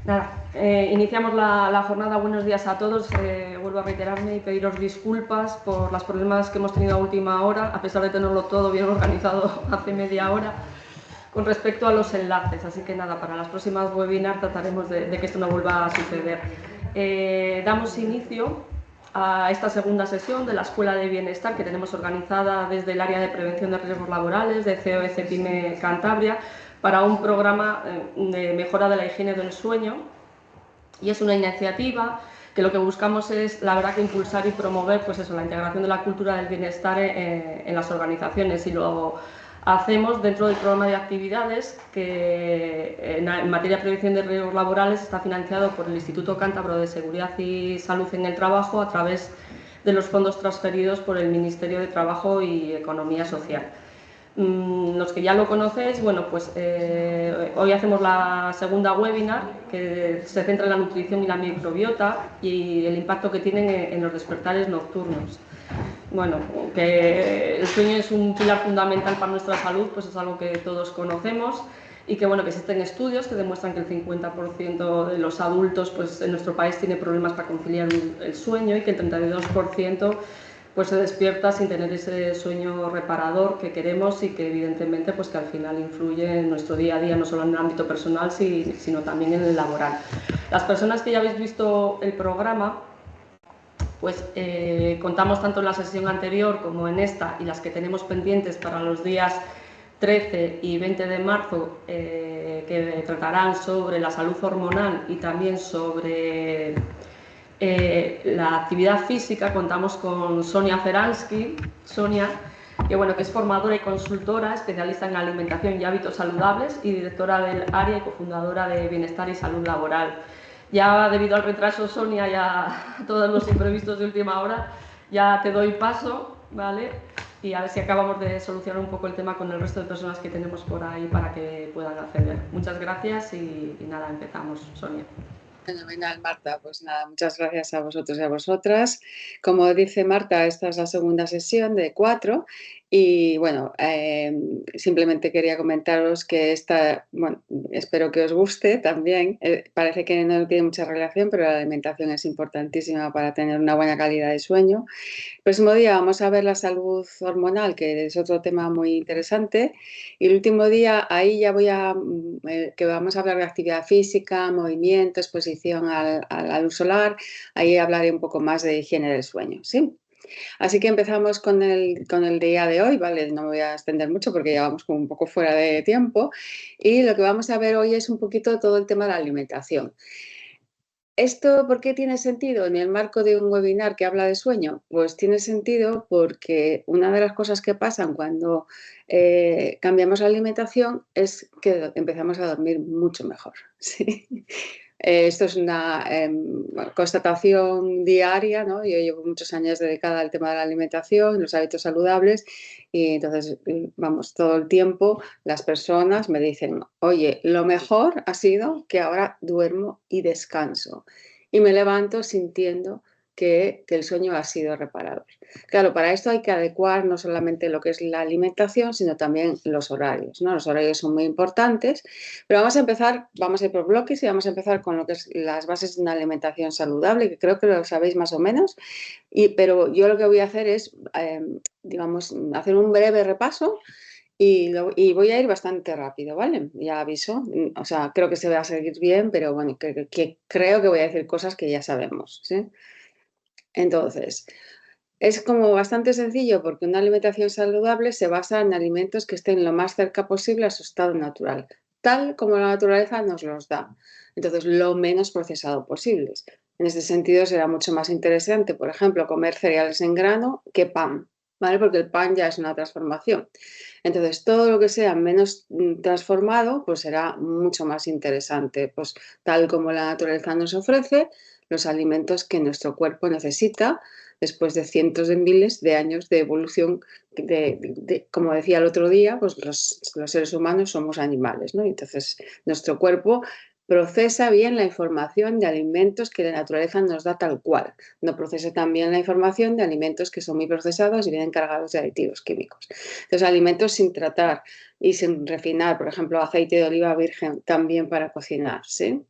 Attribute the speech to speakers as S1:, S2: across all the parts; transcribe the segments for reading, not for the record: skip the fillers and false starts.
S1: Nada, iniciamos la jornada. Buenos días a todos. Vuelvo a reiterarme y pediros disculpas por los problemas que hemos tenido a última hora, a pesar de tenerlo todo bien organizado hace media hora, con respecto a los enlaces. Así que nada, para las próximas webinars trataremos de que esto no vuelva a suceder. Damos inicio a esta segunda sesión de la Escuela de Bienestar que tenemos organizada desde el área de prevención de riesgos laborales de COE CEPIME Cantabria, para un programa de mejora de la higiene del sueño, y es una iniciativa que lo que buscamos es, la verdad, que impulsar y promover pues eso, la integración de la cultura del bienestar en las organizaciones, y lo hacemos dentro del programa de actividades que en materia de prevención de riesgos laborales está financiado por el Instituto Cántabro de Seguridad y Salud en el Trabajo a través de los fondos transferidos por el Ministerio de Trabajo y Economía Social. Los que ya lo conocéis, bueno, pues hoy hacemos la segunda webinar que se centra en la nutrición y la microbiota y el impacto que tienen en los despertares nocturnos. Bueno, que el sueño es un pilar fundamental para nuestra salud, pues es algo que todos conocemos, y que bueno, que existen estudios que demuestran que el 50% de los adultos pues en nuestro país tiene problemas para conciliar el sueño, y que el 32% pues se despierta sin tener ese sueño reparador que queremos, y que evidentemente pues que al final influye en nuestro día a día, no solo en el ámbito personal, sino también en el laboral. Las personas que ya habéis visto el programa, pues contamos tanto en la sesión anterior como en esta, y las que tenemos pendientes para los días 13 y 20 de marzo, que tratarán sobre la salud hormonal y también sobre la actividad física. Contamos con Sonia Feransky. Sonia, que, bueno, que es formadora y consultora, especialista en alimentación y hábitos saludables, y directora del área y cofundadora de Bienestar y Salud Laboral. Ya debido al retraso, Sonia, ya todos los imprevistos de última hora, ya te doy paso, ¿vale? Y a ver si acabamos de solucionar un poco el tema con el resto de personas que tenemos por ahí para que puedan acceder. Muchas gracias y nada, empezamos, Sonia.
S2: Fenomenal, Marta. Pues nada, muchas gracias a vosotros y a vosotras. Como dice Marta, esta es la segunda sesión de 4 y bueno, simplemente quería comentaros que esta, bueno, espero que os guste también. Parece que no tiene mucha relación, pero la alimentación es importantísima para tener una buena calidad de sueño. El próximo día vamos a ver la salud hormonal, que es otro tema muy interesante. Y el último día, ahí ya que vamos a hablar de actividad física, movimiento, exposición a la luz solar. Ahí hablaré un poco más de higiene del sueño, ¿sí? Así que empezamos con el día de hoy, ¿vale? No me voy a extender mucho porque ya vamos como un poco fuera de tiempo. Y lo que vamos a ver hoy es un poquito todo el tema de la alimentación. ¿Esto por qué tiene sentido en el marco de un webinar que habla de sueño? Pues tiene sentido porque una de las cosas que pasan cuando cambiamos la alimentación es que empezamos a dormir mucho mejor. ¿Sí? Esto es una constatación diaria, ¿no? Yo llevo muchos años dedicada al tema de la alimentación, los hábitos saludables, y entonces, vamos, todo el tiempo las personas me dicen, oye, lo mejor ha sido que ahora duermo y descanso y me levanto sintiendo que el sueño ha sido reparador. Claro, para esto hay que adecuar no solamente lo que es la alimentación, sino también los horarios, ¿no? Los horarios son muy importantes, pero vamos a ir por bloques y vamos a empezar con lo que es las bases de una alimentación saludable, que creo que lo sabéis más o menos, pero yo lo que voy a hacer es, digamos, hacer un breve repaso y voy a ir bastante rápido, ¿vale? Ya aviso, o sea, creo que se va a seguir bien, pero bueno, que creo que voy a decir cosas que ya sabemos, ¿sí? Entonces, es como bastante sencillo porque una alimentación saludable se basa en alimentos que estén lo más cerca posible a su estado natural, tal como la naturaleza nos los da. Entonces, lo menos procesado posibles. En este sentido, será mucho más interesante, por ejemplo, comer cereales en grano que pan, ¿vale? Porque el pan ya es una transformación. Entonces, todo lo que sea menos transformado, pues será mucho más interesante, pues tal como la naturaleza nos ofrece los alimentos que nuestro cuerpo necesita después de cientos de miles de años de evolución, como decía el otro día, pues los seres humanos somos animales, ¿no? Entonces, nuestro cuerpo procesa bien la información de alimentos que la naturaleza nos da tal cual. No procesa también la información de alimentos que son muy procesados y vienen cargados de aditivos químicos. Entonces, alimentos sin tratar, y sin refinar, por ejemplo, aceite de oliva virgen también para cocinar, ¿sí?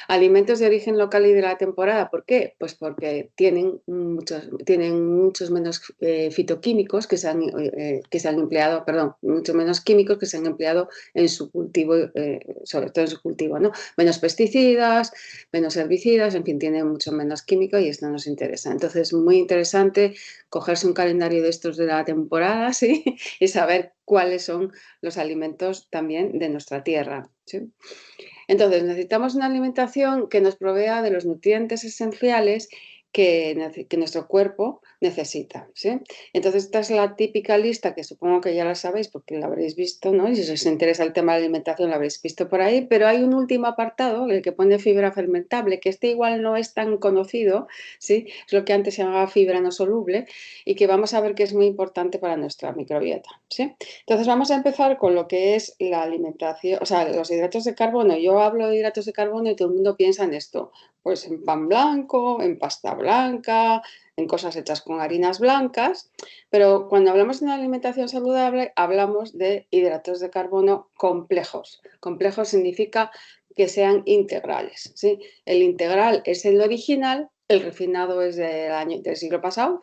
S2: Alimentos de origen local y de la temporada, ¿por qué? Pues porque tienen muchos menos fitoquímicos que se han empleado, perdón, muchos menos químicos que se han empleado en su cultivo, sobre todo en su cultivo, ¿no? Menos pesticidas, menos herbicidas, en fin, tienen mucho menos químico y esto nos interesa. Entonces, muy interesante cogerse un calendario de estos de la temporada, ¿sí? Y saber cuáles son los alimentos también de nuestra tierra, ¿sí? Entonces, necesitamos una alimentación que nos provea de los nutrientes esenciales que nuestro cuerpo necesita, ¿sí? Entonces, esta es la típica lista que supongo que ya la sabéis porque la habréis visto, ¿no? Y si os interesa el tema de la alimentación la habréis visto por ahí, pero hay un último apartado, el que pone fibra fermentable, que este igual no es tan conocido, ¿sí? Es lo que antes se llamaba fibra no soluble y que vamos a ver que es muy importante para nuestra microbiota, ¿sí? Entonces vamos a empezar con lo que es la alimentación, o sea, los hidratos de carbono. Yo hablo de hidratos de carbono y todo el mundo piensa en esto, pues en pan blanco, en pasta blanca, en cosas hechas con harinas blancas, pero cuando hablamos de una alimentación saludable hablamos de hidratos de carbono complejos. Complejo significa que sean integrales, ¿sí? El integral es el original, el refinado es del siglo pasado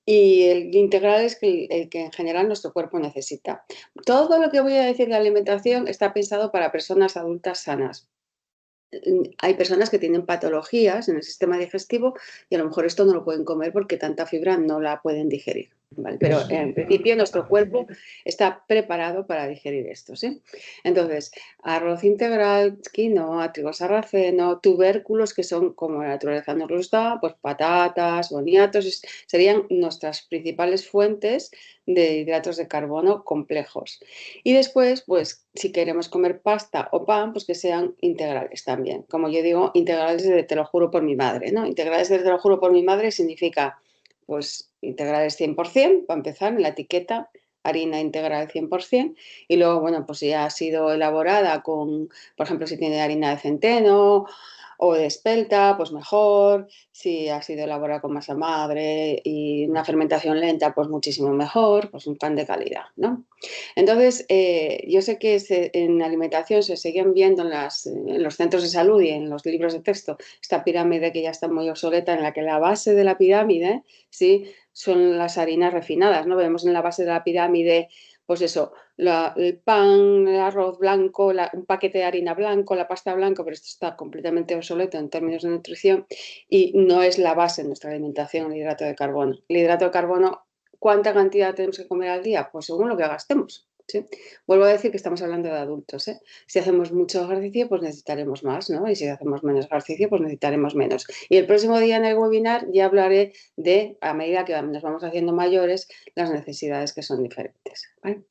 S2: y el integral es el que en general nuestro cuerpo necesita. Todo lo que voy a decir de alimentación está pensado para personas adultas sanas. Hay personas que tienen patologías en el sistema digestivo y a lo mejor esto no lo pueden comer porque tanta fibra no la pueden digerir, ¿vale? Pero en principio nuestro cuerpo está preparado para digerir esto, ¿sí? Entonces, arroz integral, quinoa, trigo sarraceno, tubérculos que son como la naturaleza nos los da, pues patatas, boniatos, serían nuestras principales fuentes de hidratos de carbono complejos. Y después, pues si queremos comer pasta o pan, pues que sean integrales también. Como yo digo, integrales de te lo juro por mi madre, ¿no? Integrales de te lo juro por mi madre significa, pues, integrales 100%, para empezar, en la etiqueta, harina integral 100%, y luego, bueno, pues ya ha sido elaborada con, por ejemplo, si tiene harina de centeno o de espelta, pues mejor. Si ha sido elaborada con masa madre y una fermentación lenta, pues muchísimo mejor, pues un pan de calidad, ¿no? Entonces, yo sé que en alimentación se siguen viendo en los centros de salud y en los libros de texto esta pirámide que ya está muy obsoleta, en la que la base de la pirámide, ¿sí?, son las harinas refinadas, ¿no? Vemos en la base de la pirámide, pues eso, el pan, el arroz blanco, un paquete de harina blanco, la pasta blanca, pero esto está completamente obsoleto en términos de nutrición y no es la base de nuestra alimentación, el hidrato de carbono. El hidrato de carbono, ¿cuánta cantidad tenemos que comer al día? Pues según lo que gastemos, ¿sí? Vuelvo a decir que estamos hablando de adultos, ¿eh? Si hacemos mucho ejercicio, pues necesitaremos más, ¿no? Y si hacemos menos ejercicio, pues necesitaremos menos. Y el próximo día en el webinar ya hablaré de, a medida que nos vamos haciendo mayores, las necesidades que son diferentes, ¿vale?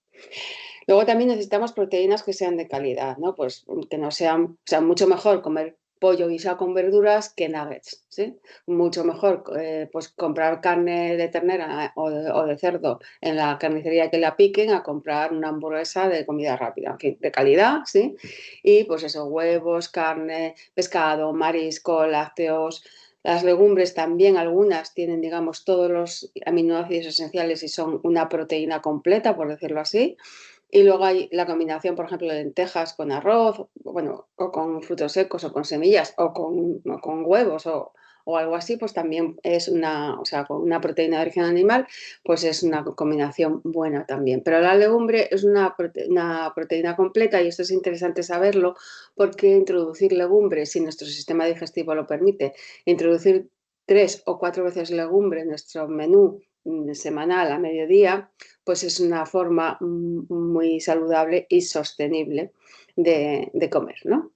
S2: Luego también necesitamos proteínas que sean de calidad, ¿no? Pues que no sean, o sea, mucho mejor comer pollo guisado con verduras que nuggets, ¿sí? Mucho mejor pues comprar carne de ternera o de cerdo en la carnicería que la piquen a comprar una hamburguesa de comida rápida, en fin, de calidad, ¿sí? Y pues eso, huevos, carne, pescado, marisco, lácteos. Las legumbres también, algunas tienen, digamos, todos los aminoácidos esenciales y son una proteína completa, por decirlo así. Y luego hay la combinación, por ejemplo, de lentejas con arroz, bueno, o con frutos secos o con semillas o con huevos o algo así, pues también es una, o sea, con una proteína de origen animal, pues es una combinación buena también. Pero la legumbre es una proteína completa y esto es interesante saberlo porque introducir legumbres, si nuestro sistema digestivo lo permite, introducir 3 o 4 veces legumbre en nuestro menú semanal a mediodía, pues es una forma muy saludable y sostenible de comer, ¿no?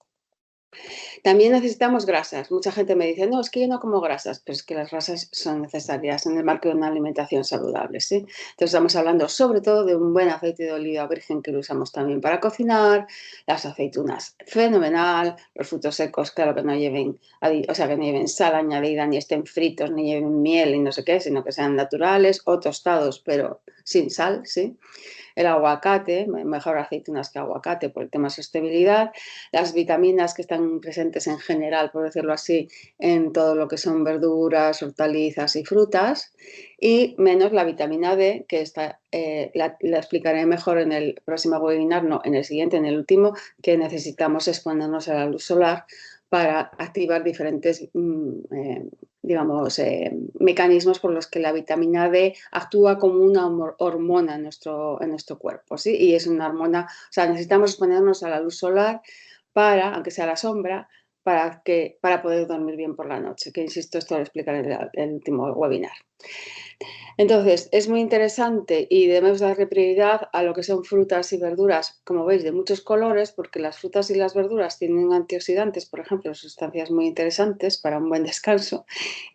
S2: También necesitamos grasas. Mucha gente me dice, no, es que yo no como grasas, pero es que las grasas son necesarias en el marco de una alimentación saludable, ¿sí? Entonces estamos hablando sobre todo de un buen aceite de oliva virgen que lo usamos también para cocinar, las aceitunas, fenomenal, los frutos secos, claro que no lleven, o sea, que no lleven sal añadida, ni estén fritos, ni lleven miel y no sé qué, sino que sean naturales o tostados, pero sin sal, ¿sí? el aguacate, mejor aceitunas que aguacate por el tema de sostenibilidad, las vitaminas que están presentes en general, por decirlo así, en todo lo que son verduras, hortalizas y frutas, y menos la vitamina D, que la explicaré mejor en el próximo webinar, no, en el siguiente, en el último, que necesitamos exponernos a la luz solar para activar diferentes mecanismos por los que la vitamina D actúa como una hormona en nuestro cuerpo, ¿sí? Y es una hormona, o sea, necesitamos exponernos a la luz solar para, aunque sea a la sombra, para poder dormir bien por la noche, que insisto, esto lo explicaré en el último webinar. Entonces, es muy interesante y debemos darle prioridad a lo que son frutas y verduras, como veis, de muchos colores, porque las frutas y las verduras tienen antioxidantes, por ejemplo, sustancias muy interesantes para un buen descanso,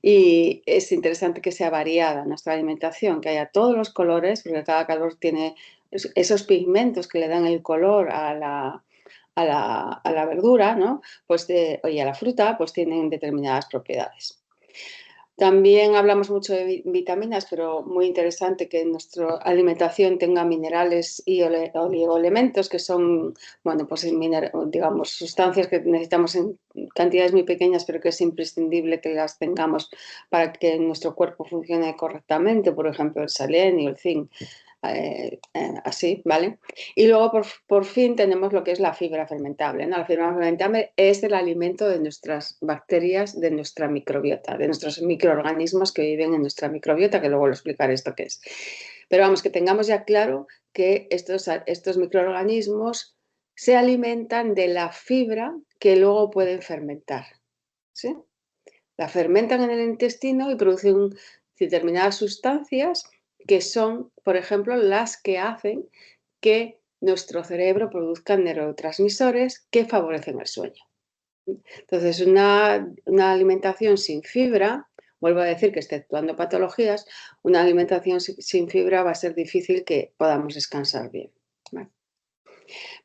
S2: y es interesante que sea variada nuestra alimentación, que haya todos los colores, porque cada color tiene esos pigmentos que le dan el color a la verdura, ¿no? Y a la fruta, pues tienen determinadas propiedades. También hablamos mucho de vitaminas, pero muy interesante que nuestra alimentación tenga minerales y oligoelementos, que son, bueno, pues digamos, sustancias que necesitamos en cantidades muy pequeñas, pero que es imprescindible que las tengamos para que nuestro cuerpo funcione correctamente, por ejemplo, el selenio, el zinc. Así, ¿vale? Y luego, por fin, tenemos lo que es la fibra fermentable, ¿no? La fibra fermentable es el alimento de nuestras bacterias, de nuestra microbiota, de nuestros microorganismos que viven en nuestra microbiota, que luego lo explicaré esto qué es. Pero vamos, que tengamos ya claro que estos microorganismos se alimentan de la fibra que luego pueden fermentar, ¿sí? La fermentan en el intestino y producen determinadas sustancias que son, por ejemplo, las que hacen que nuestro cerebro produzca neurotransmisores que favorecen el sueño. Entonces, una alimentación sin fibra, vuelvo a decir que exceptuando patologías, una alimentación sin fibra va a ser difícil que podamos descansar bien, ¿vale?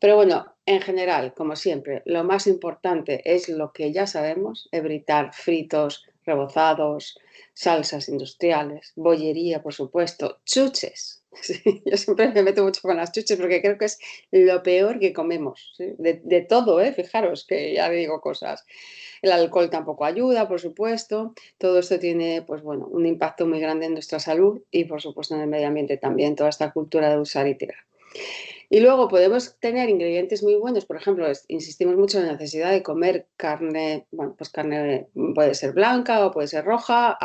S2: Pero bueno, en general, como siempre, lo más importante es lo que ya sabemos, evitar fritos, rebozados, salsas industriales, bollería, por supuesto, chuches. Sí, yo siempre me meto mucho con las chuches porque creo que es lo peor que comemos, ¿sí? De todo, fijaros que ya digo cosas. El alcohol tampoco ayuda, por supuesto. Todo esto tiene, pues bueno, un impacto muy grande en nuestra salud y, por supuesto, en el medio ambiente también, toda esta cultura de usar y tirar. Y luego podemos tener ingredientes muy buenos, por ejemplo, insistimos mucho en la necesidad de comer carne, bueno, pues carne puede ser blanca o puede ser roja,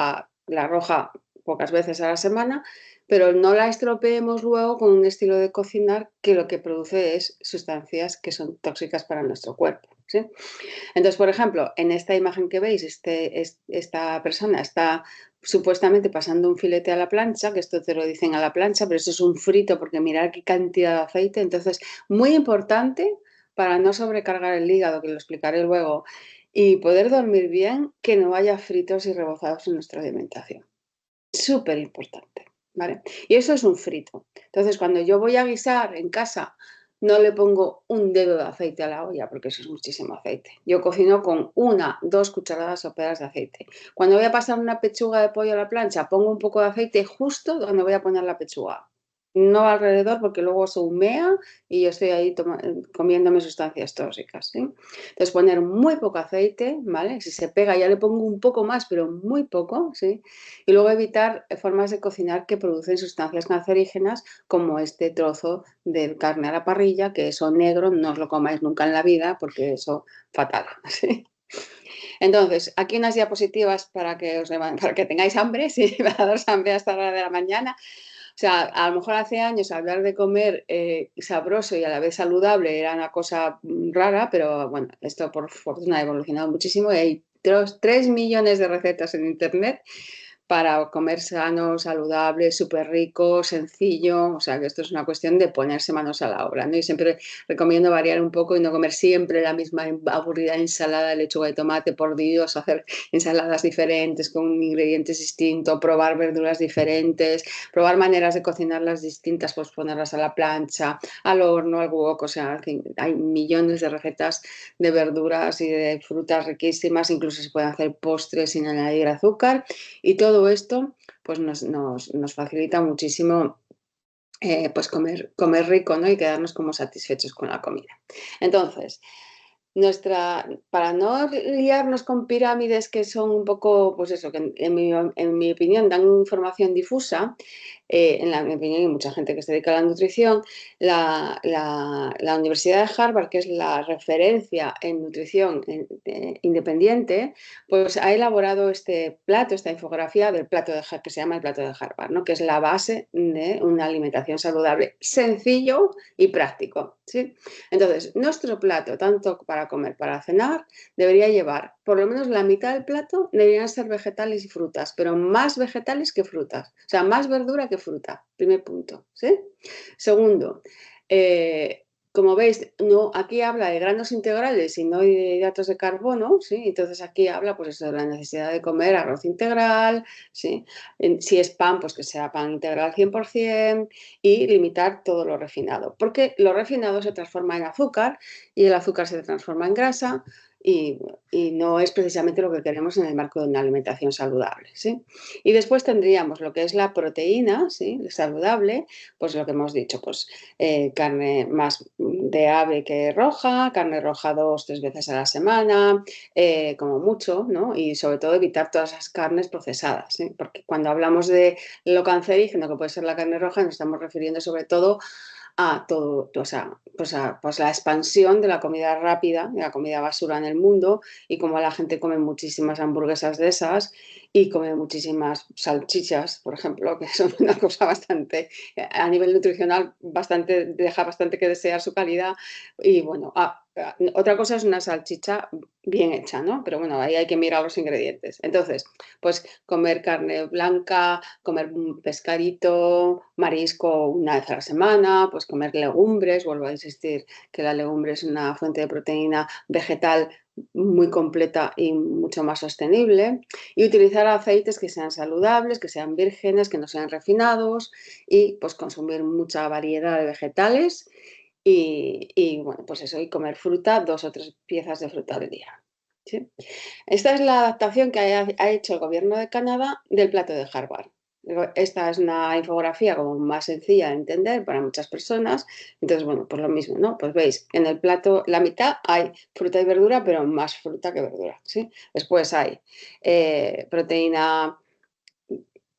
S2: la roja pocas veces a la semana, pero no la estropeemos luego con un estilo de cocinar que lo que produce es sustancias que son tóxicas para nuestro cuerpo, ¿sí? Entonces, por ejemplo, en esta imagen que veis, esta persona está supuestamente pasando un filete a la plancha, que esto te lo dicen a la plancha, pero eso es un frito porque mirad qué cantidad de aceite. Entonces, muy importante para no sobrecargar el hígado, que lo explicaré luego, y poder dormir bien, que no haya fritos y rebozados en nuestra alimentación. Súper importante, ¿vale? Y eso es un frito. Entonces, cuando yo voy a guisar en casa, no le pongo un dedo de aceite a la olla, porque eso es muchísimo aceite. Yo cocino con 2 cucharadas soperas de aceite. Cuando voy a pasar una pechuga de pollo a la plancha, pongo un poco de aceite justo donde voy a poner la pechuga. No alrededor, porque luego se humea y yo estoy ahí comiéndome sustancias tóxicas, ¿sí? Entonces, poner muy poco aceite, ¿vale? Si se pega ya le pongo un poco más, pero muy poco, ¿sí? Y luego evitar formas de cocinar que producen sustancias cancerígenas, como este trozo de carne a la parrilla, que eso negro no os lo comáis nunca en la vida, porque eso fatal, ¿sí? Entonces, aquí unas diapositivas para que tengáis hambre, ¿sí? Para daros hambre hasta la hora de la mañana. O sea, a lo mejor hace años hablar de comer sabroso y a la vez saludable era una cosa rara, pero bueno, esto por fortuna ha evolucionado muchísimo y hay 3 millones de recetas en Internet para comer sano, saludable, súper rico, sencillo. O sea, que esto es una cuestión de ponerse manos a la obra, ¿no? Y siempre recomiendo variar un poco y no comer siempre la misma aburrida ensalada de lechuga y tomate. Por Dios, hacer ensaladas diferentes con ingredientes distintos, probar verduras diferentes, probar maneras de cocinarlas distintas, pues ponerlas a la plancha, al horno, al wok. O sea, hay millones de recetas de verduras y de frutas riquísimas. Incluso se pueden hacer postres sin añadir azúcar. Y todo esto pues nos facilita muchísimo pues comer rico, ¿no? Y quedarnos como satisfechos con la comida. Entonces, para no liarnos con pirámides que son un poco, pues eso, que en mi opinión dan información difusa, mi opinión y mucha gente que se dedica a la nutrición, la Universidad de Harvard, que es la referencia en nutrición independiente, pues ha elaborado este plato, esta infografía del plato que se llama el plato de Harvard, ¿no? Que es la base de una alimentación saludable, sencillo y práctico, ¿sí? Entonces, nuestro plato, tanto para comer, para cenar, debería llevar por lo menos la mitad del plato, deberían ser vegetales y frutas, pero más vegetales que frutas, o sea, más verdura que fruta, primer punto, ¿sí? Segundo, como veis, no, aquí habla de granos integrales y no de hidratos de carbono, ¿sí? Entonces aquí habla pues eso, de la necesidad de comer arroz integral, ¿sí? Si es pan, pues que sea pan integral 100% y limitar todo lo refinado, porque lo refinado se transforma en azúcar y el azúcar se transforma en grasa y, y no es precisamente lo que queremos en el marco de una alimentación saludable, ¿sí? Y después tendríamos lo que es la proteína, ¿sí? Saludable, pues lo que hemos dicho, pues carne más de ave que roja, carne roja 2 o 3 veces a la semana, como mucho, ¿no? Y sobre todo evitar todas esas carnes procesadas, ¿sí? Porque cuando hablamos de lo cancerígeno que puede ser la carne roja, nos estamos refiriendo sobre todo a todo, o sea, pues la expansión de la comida rápida, de la comida basura en el mundo y como la gente come muchísimas hamburguesas de esas y come muchísimas salchichas, por ejemplo, que son una cosa bastante, a nivel nutricional, deja bastante que desear su calidad y bueno, otra cosa es una salchicha bien hecha, ¿no? Pero bueno, ahí hay que mirar los ingredientes. Entonces, pues comer carne blanca, comer pescadito, marisco una vez a la semana, pues comer legumbres, vuelvo a insistir que la legumbre es una fuente de proteína vegetal muy completa y mucho más sostenible, y utilizar aceites que sean saludables, que sean vírgenes, que no sean refinados, y pues consumir mucha variedad de vegetales bueno, pues eso, y comer fruta, 2 o 3 piezas de fruta al día. ¿Sí? Esta es la adaptación que ha hecho el gobierno de Canadá del plato de Harvard. Esta es una infografía como más sencilla de entender para muchas personas. Entonces, bueno, pues lo mismo, ¿no? Pues veis, en el plato, la mitad hay fruta y verdura, pero más fruta que verdura, ¿sí? Después hay proteína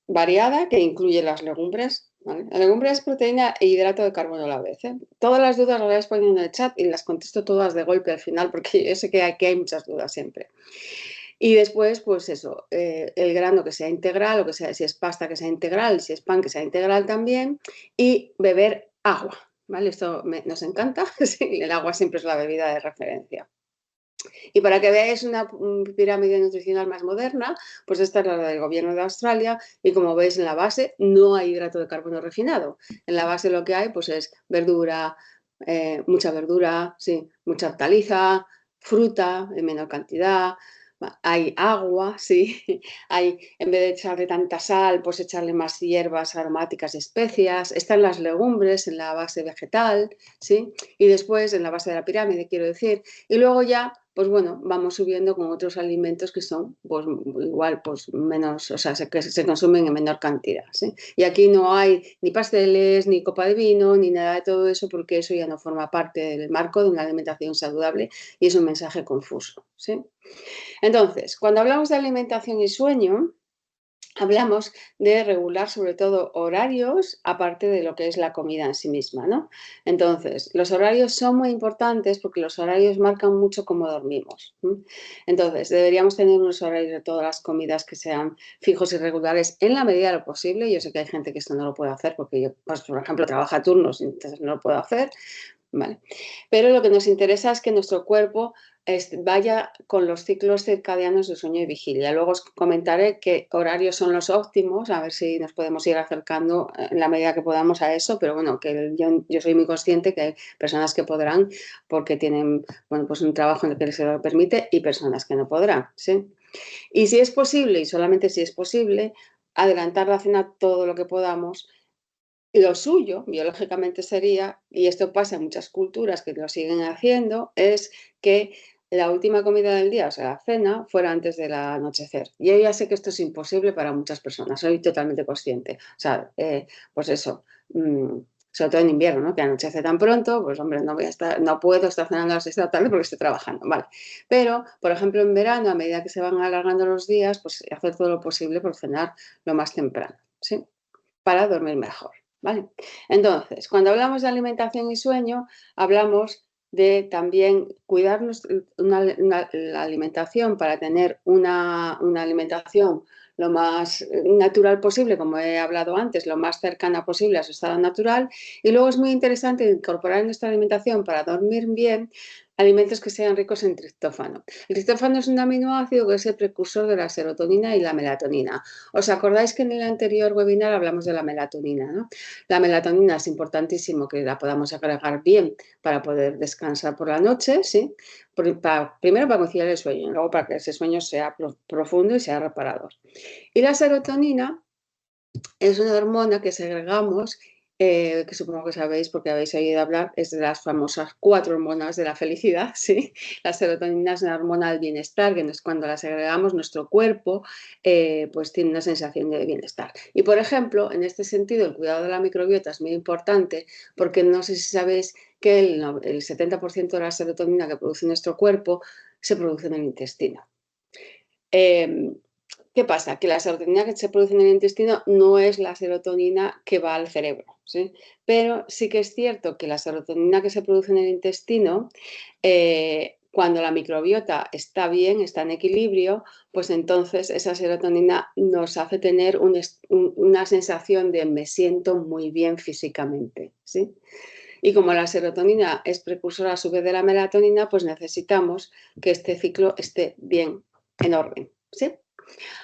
S2: variada que incluye las legumbres. ¿Vale? La legumbre es proteína e hidrato de carbono a la vez. ¿Eh? Todas las dudas las vais poniendo en el chat y las contesto todas de golpe al final porque yo sé que aquí hay muchas dudas siempre. Y después, pues eso, el grano que sea integral, o que sea, si es pasta que sea integral, si es pan que sea integral también, y beber agua, ¿vale? Esto nos encanta, sí, el agua siempre es la bebida de referencia. Y para que veáis una pirámide nutricional más moderna, pues esta es la del gobierno de Australia y como veis en la base no hay hidrato de carbono refinado. En la base lo que hay pues es verdura, mucha verdura, sí, mucha hortaliza, fruta en menor cantidad, hay agua, sí, hay, en vez de echarle tanta sal, pues echarle más hierbas aromáticas y especias, están las legumbres en la base vegetal, sí, y después en la base de la pirámide, quiero decir, y luego ya, pues bueno, vamos subiendo con otros alimentos que son, pues igual, pues menos, o sea, que se consumen en menor cantidad, ¿sí? Y aquí no hay ni pasteles, ni copa de vino, ni nada de todo eso, porque eso ya no forma parte del marco de una alimentación saludable y es un mensaje confuso, ¿sí? Entonces, cuando hablamos de alimentación y sueño, hablamos de regular sobre todo horarios, aparte de lo que es la comida en sí misma, ¿no? Entonces, los horarios son muy importantes porque los horarios marcan mucho cómo dormimos. ¿Sí? Entonces, deberíamos tener unos horarios de todas las comidas que sean fijos y regulares en la medida de lo posible. Yo sé que hay gente que esto no lo puede hacer porque yo, pues, por ejemplo, trabajo a turnos y entonces no lo puedo hacer, ¿vale? Pero lo que nos interesa es que nuestro cuerpo vaya con los ciclos circadianos de sueño y vigilia. Luego os comentaré qué horarios son los óptimos, a ver si nos podemos ir acercando en la medida que podamos a eso, pero bueno, que yo soy muy consciente que hay personas que podrán porque tienen, bueno, pues un trabajo en el que se lo permite y personas que no podrán, ¿sí? Y si es posible, y solamente si es posible, adelantar la cena todo lo que podamos. Lo suyo, biológicamente, sería, y esto pasa en muchas culturas que lo siguen haciendo, es que la última comida del día, o sea, la cena, fuera antes del anochecer. Y yo ya sé que esto es imposible para muchas personas, soy totalmente consciente. O sea, pues eso, sobre todo en invierno, ¿no? Que anochece tan pronto, pues hombre, no puedo estar cenando a las 6 de la tarde porque estoy trabajando, vale. Pero, por ejemplo, en verano, a medida que se van alargando los días, pues hacer todo lo posible por cenar lo más temprano, ¿sí? Para dormir mejor, ¿vale? Entonces, cuando hablamos de alimentación y sueño, hablamos de también cuidarnos la alimentación para tener una alimentación lo más natural posible, como he hablado antes, lo más cercana posible a su estado natural. Y luego es muy interesante incorporar en nuestra alimentación para dormir bien alimentos que sean ricos en triptófano. El triptófano es un aminoácido que es el precursor de la serotonina y la melatonina. ¿Os acordáis que en el anterior webinar hablamos de la melatonina, ¿no? La melatonina es importantísimo que la podamos agregar bien para poder descansar por la noche, ¿sí? Primero para conciliar el sueño y luego para que ese sueño sea profundo y sea reparador. Y la serotonina es una hormona que segregamos, que supongo que sabéis porque habéis oído hablar, es de las famosas 4 hormonas de la felicidad, ¿sí? La serotonina es una hormona del bienestar, que cuando la segregamos nuestro cuerpo pues tiene una sensación de bienestar. Y por ejemplo, en este sentido, el cuidado de la microbiota es muy importante porque no sé si sabéis que el 70% de la serotonina que produce nuestro cuerpo se produce en el intestino. ¿Qué pasa? Que la serotonina que se produce en el intestino no es la serotonina que va al cerebro, ¿sí? Pero sí que es cierto que la serotonina que se produce en el intestino, cuando la microbiota está bien, está en equilibrio, pues entonces esa serotonina nos hace tener una sensación de me siento muy bien físicamente, ¿sí? Y como la serotonina es precursora a su vez de la melatonina, pues necesitamos que este ciclo esté bien, en orden, ¿sí?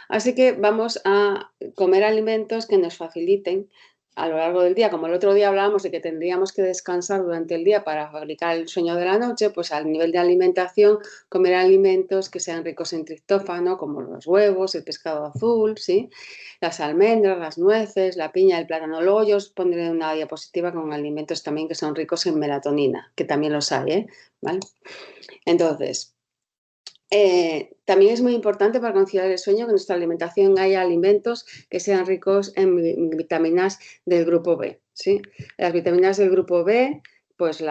S2: Así que vamos a comer alimentos que nos faciliten a lo largo del día. Como el otro día hablábamos de que tendríamos que descansar durante el día para fabricar el sueño de la noche, pues al nivel de alimentación, comer alimentos que sean ricos en triptófano, como los huevos, el pescado azul, ¿sí? Las almendras, las nueces, la piña, el plátano. Luego yo os pondré una diapositiva con alimentos también que son ricos en melatonina, que también los hay, ¿eh? ¿Vale? Entonces, también es muy importante para conciliar el sueño que en nuestra alimentación haya alimentos que sean ricos en vitaminas del grupo B, ¿sí? Las vitaminas del grupo B pues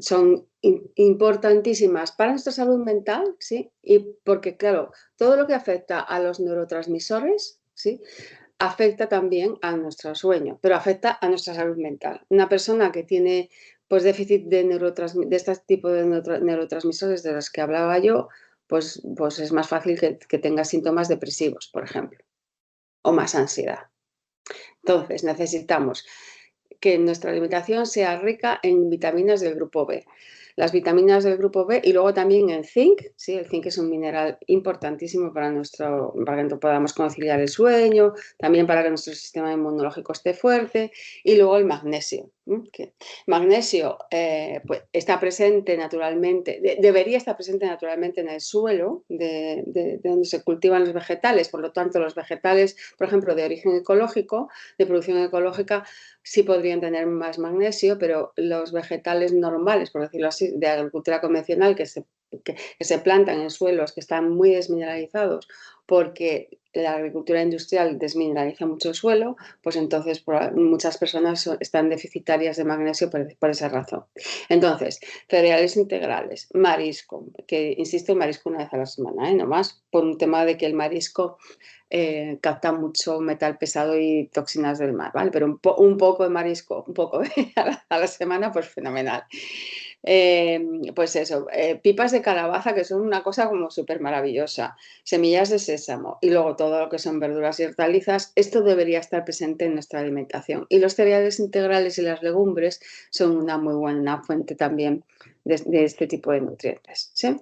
S2: son importantísimas para nuestra salud mental, ¿sí? Y porque, claro, todo lo que afecta a los neurotransmisores, ¿sí? Afecta también a nuestro sueño, pero afecta a nuestra salud mental. Una persona que tiene pues déficit de este tipo de neurotransmisores de los que hablaba yo, pues es más fácil que tenga síntomas depresivos, por ejemplo, o más ansiedad. Entonces, necesitamos que nuestra alimentación sea rica en vitaminas del grupo B. Las vitaminas del grupo B y luego también en zinc, ¿sí? El zinc es un mineral importantísimo para que podamos conciliar el sueño, también para que nuestro sistema inmunológico esté fuerte, y luego el magnesio. Magnesio pues está presente naturalmente, debería estar presente naturalmente en el suelo de donde se cultivan los vegetales, por lo tanto los vegetales, por ejemplo, de origen ecológico, de producción ecológica, sí podrían tener más magnesio, pero los vegetales normales, por decirlo así, de agricultura convencional que se plantan en suelos que están muy desmineralizados porque la agricultura industrial desmineraliza mucho el suelo, pues entonces muchas personas están deficitarias de magnesio por esa razón. Entonces, cereales integrales, marisco, que insisto, el marisco una vez a la semana, no más, por un tema de que el marisco capta mucho metal pesado y toxinas del mar, ¿vale? Pero un poco de marisco, un poco a la semana, pues fenomenal. Pues eso, pipas de calabaza que son una cosa como súper maravillosa, semillas de sésamo y luego todo lo que son verduras y hortalizas, esto debería estar presente en nuestra alimentación. Y los cereales integrales y las legumbres son una muy buena fuente también de este tipo de nutrientes, ¿sí?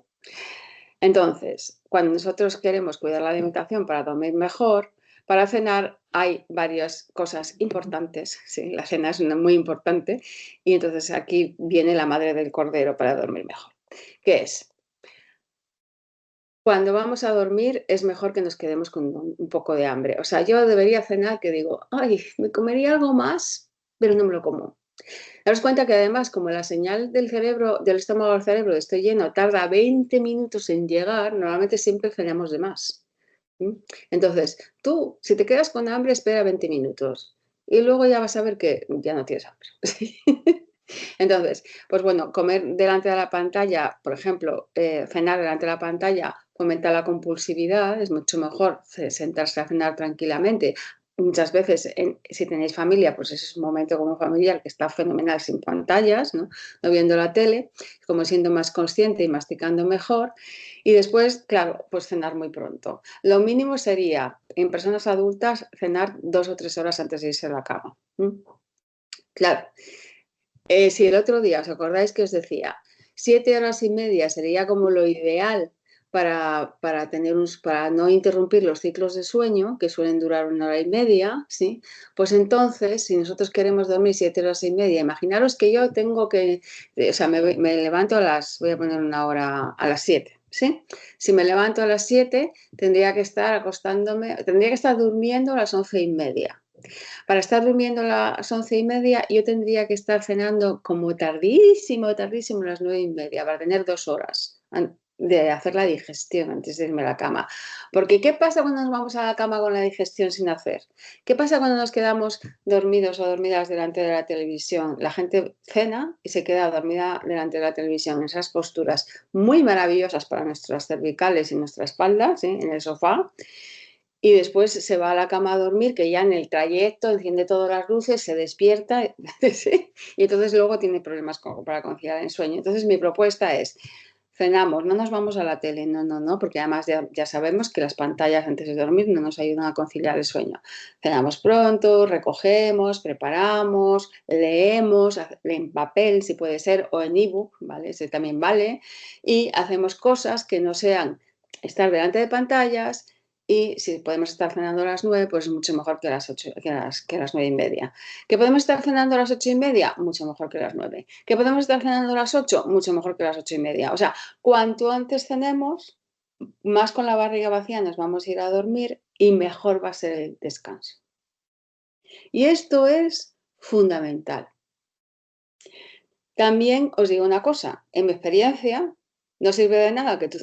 S2: Entonces, cuando nosotros queremos cuidar la alimentación para dormir mejor, para cenar hay varias cosas importantes, ¿sí? La cena es muy importante y entonces aquí viene la madre del cordero para dormir mejor, que es, cuando vamos a dormir es mejor que nos quedemos con un poco de hambre. O sea, yo debería cenar que digo, ay, me comería algo más, pero no me lo como. Daros cuenta que además, como la señal del cerebro, del estómago al cerebro de estoy lleno, tarda 20 minutos en llegar, normalmente siempre cenamos de más. Entonces, tú, si te quedas con hambre, espera 20 minutos y luego ya vas a ver que ya no tienes hambre. Entonces, pues bueno, comer delante de la pantalla, por ejemplo, cenar delante de la pantalla fomenta la compulsividad, es mucho mejor sentarse a cenar tranquilamente. Muchas veces, si tenéis familia, pues ese es un momento como familiar que está fenomenal sin pantallas, ¿no? No viendo la tele, como siendo más consciente y masticando mejor. Y después, claro, pues cenar muy pronto. Lo mínimo sería, en personas adultas, cenar 2 o 3 horas antes de irse a la cama. Claro, si el otro día os acordáis que os decía, 7 horas y media sería como lo ideal para no interrumpir los ciclos de sueño, que suelen durar 1 hora y media, ¿sí? Pues entonces, si nosotros queremos dormir 7 horas y media, imaginaros que yo tengo que, o sea, me levanto voy a poner una hora a las 7, ¿sí? Si me levanto a las 7, tendría que estar durmiendo a las 11 y media. Para estar durmiendo a las 11 y media, yo tendría que estar cenando como tardísimo, tardísimo, a las 9 y media, para tener 2 horas de hacer la digestión antes de irme a la cama. Porque ¿qué pasa cuando nos vamos a la cama con la digestión sin hacer? ¿Qué pasa cuando nos quedamos dormidos o dormidas delante de la televisión? La gente cena y se queda dormida delante de la televisión en esas posturas muy maravillosas para nuestras cervicales y nuestra espalda, ¿sí? En el sofá. Y después se va a la cama a dormir, que ya en el trayecto enciende todas las luces, se despierta ¿sí? Y entonces luego tiene problemas para conciliar el sueño. Entonces mi propuesta es, cenamos, no nos vamos a la tele, no, porque además ya sabemos que las pantallas antes de dormir no nos ayudan a conciliar el sueño. Cenamos pronto, recogemos, preparamos, leemos en papel si puede ser o en ebook, ¿vale? Ese también vale. Y hacemos cosas que no sean estar delante de pantallas. Y si podemos estar cenando a las 9, pues mucho mejor que a las 8, que a las 9 y media. ¿Que podemos estar cenando a las 8 y media? Mucho mejor que a las 9. ¿Que podemos estar cenando a las 8? Mucho mejor que a las 8 y media. O sea, cuanto antes cenemos, más con la barriga vacía nos vamos a ir a dormir y mejor va a ser el descanso. Y esto es fundamental. También os digo una cosa, en mi experiencia, no sirve de nada que tú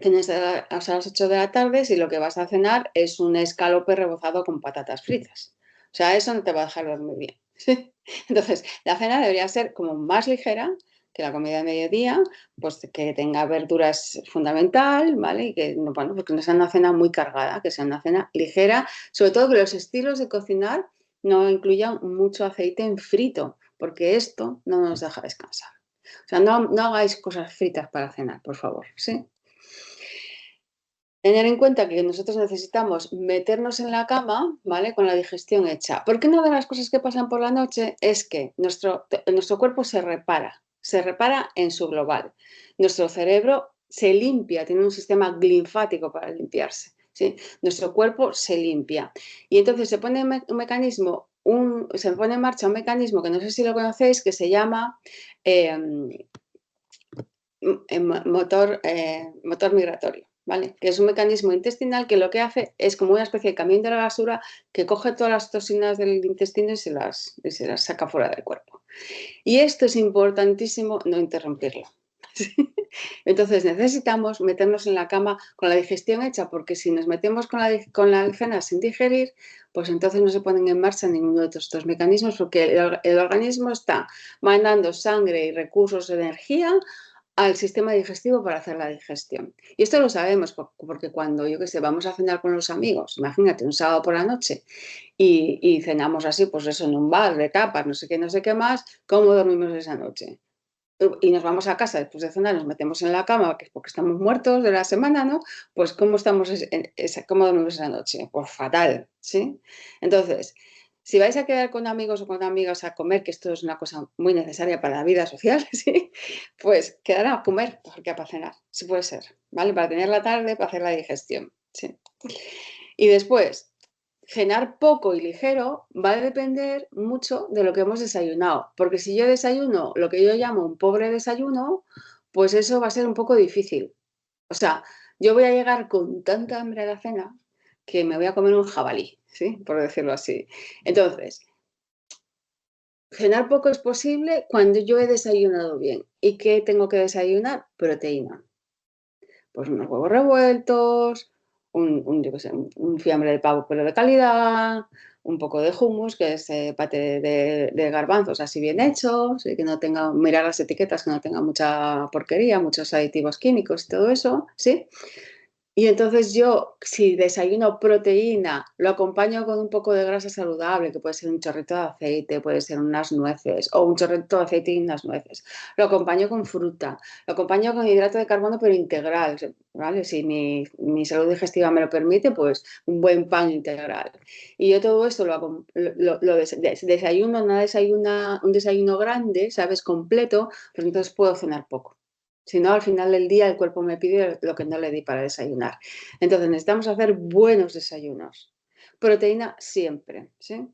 S2: cenes a las 8 de la tarde si lo que vas a cenar es un escalope rebozado con patatas fritas. O sea, eso no te va a dejar dormir bien. Entonces, la cena debería ser como más ligera que la comida de mediodía, pues que tenga verduras fundamental, ¿vale? Y que, bueno, pues que no sea una cena muy cargada, que sea una cena ligera, sobre todo que los estilos de cocinar no incluyan mucho aceite en frito, porque esto no nos deja descansar. O sea, no hagáis cosas fritas para cenar, por favor, ¿sí? Tener en cuenta que nosotros necesitamos meternos en la cama, ¿vale? Con la digestión hecha. Porque una de las cosas que pasan por la noche es que nuestro cuerpo se repara en su global. Nuestro cerebro se limpia, tiene un sistema linfático para limpiarse, ¿sí? Nuestro cuerpo se limpia. Y entonces se pone se pone en marcha un mecanismo que no sé si lo conocéis, que se llama motor migratorio, ¿vale? Que es un mecanismo intestinal que lo que hace es como una especie de camión de la basura que coge todas las toxinas del intestino y se las saca fuera del cuerpo. Y esto es importantísimo no interrumpirlo. Entonces necesitamos meternos en la cama con la digestión hecha, porque si nos metemos con la cena sin digerir, pues entonces no se ponen en marcha ninguno de estos dos mecanismos, porque el organismo está mandando sangre y recursos de energía al sistema digestivo para hacer la digestión. Y esto lo sabemos porque cuando, yo qué sé, vamos a cenar con los amigos, imagínate, un sábado por la noche, y cenamos así, pues eso, en un bar de tapas, no sé qué más, ¿cómo dormimos esa noche? Y nos vamos a casa después de cenar, nos metemos en la cama, que es porque estamos muertos de la semana, ¿no? Pues ¿cómo cómo dormimos esa noche? Pues fatal, ¿sí? Entonces, si vais a quedar con amigos o con amigas a comer, que esto es una cosa muy necesaria para la vida social, ¿sí? Pues quedar a comer mejor que para cenar, si puede ser, ¿vale? Para tener la tarde, para hacer la digestión, ¿sí? Y después, cenar poco y ligero va a depender mucho de lo que hemos desayunado, porque si yo desayuno lo que yo llamo un pobre desayuno, pues eso va a ser un poco difícil. O sea, yo voy a llegar con tanta hambre a la cena que me voy a comer un jabalí, ¿sí? Por decirlo así. Entonces, cenar poco es posible cuando yo he desayunado bien. ¿Y qué tengo que desayunar? Proteína. Pues unos huevos revueltos, yo qué sé, un fiambre de pavo pero de calidad, un poco de hummus, que es pate de garbanzos así bien hecho, ¿sí? Que no tenga, mirar las etiquetas, que no tenga mucha porquería, muchos aditivos químicos y todo eso, ¿sí? Y entonces yo, si desayuno proteína, lo acompaño con un poco de grasa saludable, que puede ser un chorrito de aceite, puede ser unas nueces, o un chorrito de aceite y unas nueces. Lo acompaño con fruta, lo acompaño con hidrato de carbono, pero integral, ¿vale? Si mi salud digestiva me lo permite, pues un buen pan integral. Y yo todo esto desayuno, no desayuna, un desayuno grande, ¿sabes? Completo, pues entonces puedo cenar poco. Si no, al final del día el cuerpo me pide lo que no le di para desayunar. Entonces necesitamos hacer buenos desayunos. Proteína siempre, ¿sí?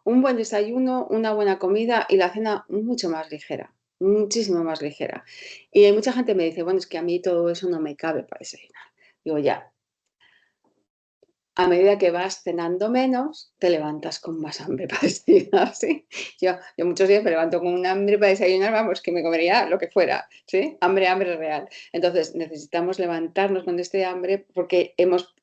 S2: Un buen desayuno, una buena comida y la cena mucho más ligera, muchísimo más ligera. Y hay mucha gente que me dice, bueno, es que a mí todo eso no me cabe para desayunar. Digo, ya, a medida que vas cenando menos, te levantas con más hambre para desayunar, ¿sí? Yo muchos días me levanto con un hambre para desayunar, vamos, que me comería lo que fuera, ¿sí? Hambre, hambre real. Entonces, necesitamos levantarnos con este hambre porque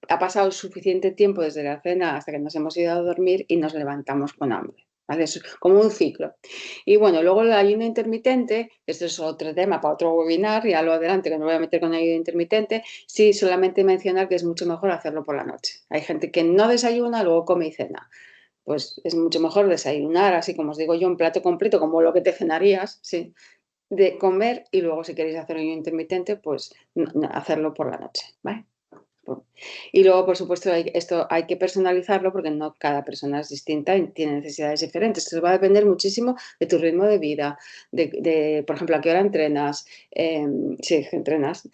S2: ha pasado suficiente tiempo desde la cena hasta que nos hemos ido a dormir y nos levantamos con hambre, ¿vale? Es como un ciclo. Y bueno, luego el ayuno intermitente, esto es otro tema para otro webinar, ya lo adelante que me voy a meter con el ayuno intermitente, sí, solamente mencionar que es mucho mejor hacerlo por la noche. Hay gente que no desayuna, luego come y cena. Pues es mucho mejor desayunar, así como os digo yo, un plato completo, como lo que te cenarías, sí, de comer y luego si queréis hacer ayuno intermitente, pues hacerlo por la noche, ¿vale? Y luego, por supuesto, esto hay que personalizarlo porque no cada persona es distinta y tiene necesidades diferentes. Esto va a depender muchísimo de tu ritmo de vida, por ejemplo, a qué hora entrenas, si entrenas,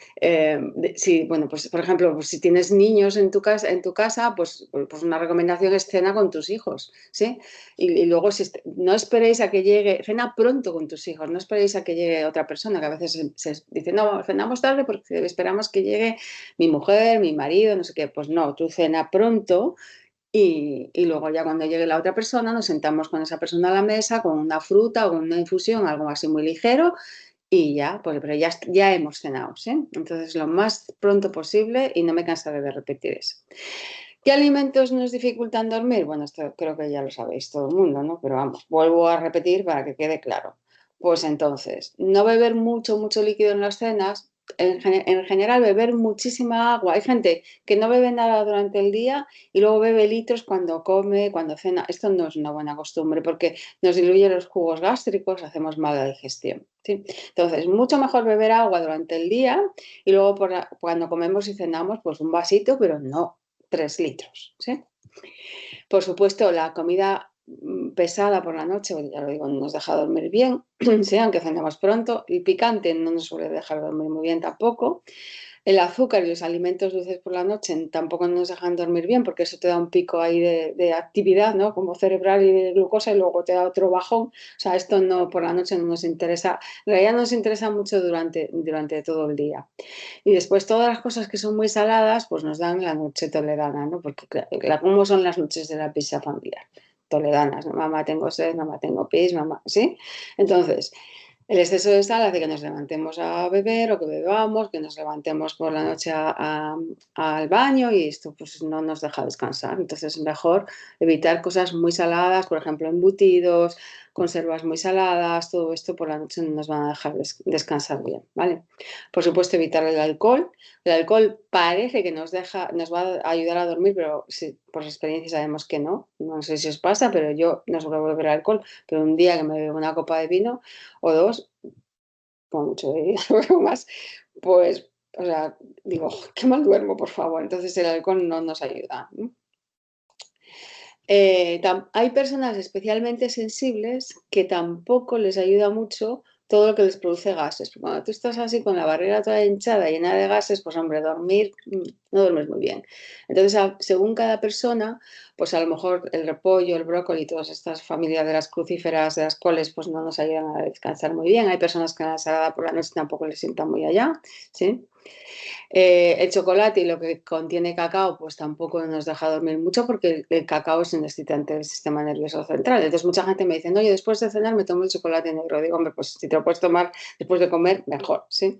S2: bueno, pues por ejemplo, pues, si tienes niños en tu casa, pues una recomendación es cena con tus hijos, ¿sí? Y luego no esperéis a que llegue, cena pronto con tus hijos, no esperéis a que llegue otra persona, que a veces se dice, no, cenamos tarde porque esperamos que llegue mi mujer, mi marido, no sé qué. Pues no, tú cena pronto y luego ya cuando llegue la otra persona nos sentamos con esa persona a la mesa con una fruta o con una infusión, algo así muy ligero y ya, pues, pero ya hemos cenado, ¿sí? Entonces lo más pronto posible y no me cansaré de repetir eso. ¿Qué alimentos nos dificultan dormir? Bueno, esto creo que ya lo sabéis todo el mundo, ¿no? Pero vamos, vuelvo a repetir para que quede claro. Pues entonces, no beber mucho, mucho líquido en las cenas. En general, beber muchísima agua. Hay gente que no bebe nada durante el día y luego bebe litros cuando come, cuando cena. Esto no es una buena costumbre porque nos diluye los jugos gástricos, hacemos mala digestión, ¿sí? Entonces, mucho mejor beber agua durante el día y luego cuando comemos y cenamos, pues un vasito, pero no 3 litros, ¿sí? Por supuesto, la comida pesada por la noche, ya lo digo, no nos deja dormir bien, ¿sí? Aunque cenamos pronto. El picante no nos suele dejar dormir muy bien tampoco. El azúcar y los alimentos dulces por la noche tampoco nos dejan dormir bien porque eso te da un pico ahí de actividad, ¿no? Como cerebral y de glucosa y luego te da otro bajón. O sea, esto no por la noche no nos interesa. En realidad nos interesa mucho durante todo el día. Y después todas las cosas que son muy saladas, pues nos dan la noche toledana, ¿no? Porque ¿cómo son las noches de la pizza familiar? Toledanas, ¿no? Mamá tengo sed, mamá tengo pis, mamá, ¿sí? Entonces, el exceso de sal hace que nos levantemos a beber o que bebamos, que nos levantemos por la noche al baño y esto pues no nos deja descansar. Entonces es mejor evitar cosas muy saladas, por ejemplo, embutidos, conservas muy saladas, todo esto por la noche no nos van a dejar descansar bien, ¿vale? Por supuesto, evitar el alcohol. El alcohol parece que nos va a ayudar a dormir, pero sí, por experiencia sabemos que no. No sé si os pasa, pero yo no suelo beber alcohol, pero un día que me bebo una copa de vino o dos, como mucho de más, pues, o sea, digo, qué mal duermo, por favor. Entonces el alcohol no nos ayuda, ¿no? Hay personas especialmente sensibles que tampoco les ayuda mucho todo lo que les produce gases. Porque cuando tú estás así con la barriga toda hinchada, llena de gases, pues hombre, dormir, no duermes muy bien. Entonces, según cada persona, pues a lo mejor el repollo, el brócoli, todas estas familias de las crucíferas, de las coles, pues no nos ayudan a descansar muy bien. Hay personas que la ensalada por la noche tampoco les sienta muy allá, ¿sí? El chocolate y lo que contiene cacao, pues tampoco nos deja dormir mucho porque el cacao es un excitante del sistema nervioso central. Entonces mucha gente me dice, oye, después de cenar me tomo el chocolate negro. Digo, hombre, pues si te lo puedes tomar después de comer, mejor, ¿sí?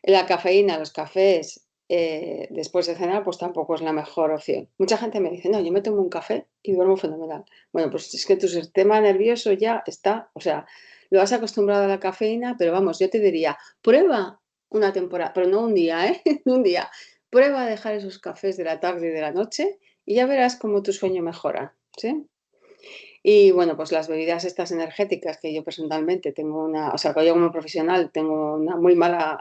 S2: La cafeína, los cafés después de cenar, pues tampoco es la mejor opción. Mucha gente me dice, no, yo me tomo un café y duermo fenomenal. Bueno, pues es que tu sistema nervioso ya está, o sea, lo has acostumbrado a la cafeína, pero vamos, yo te diría, prueba una temporada, pero no un día, ¿eh? Un día. Prueba a dejar esos cafés de la tarde y de la noche y ya verás cómo tu sueño mejora, ¿sí? Y bueno, pues las bebidas estas energéticas que yo personalmente tengo o sea, que yo como profesional tengo una muy mala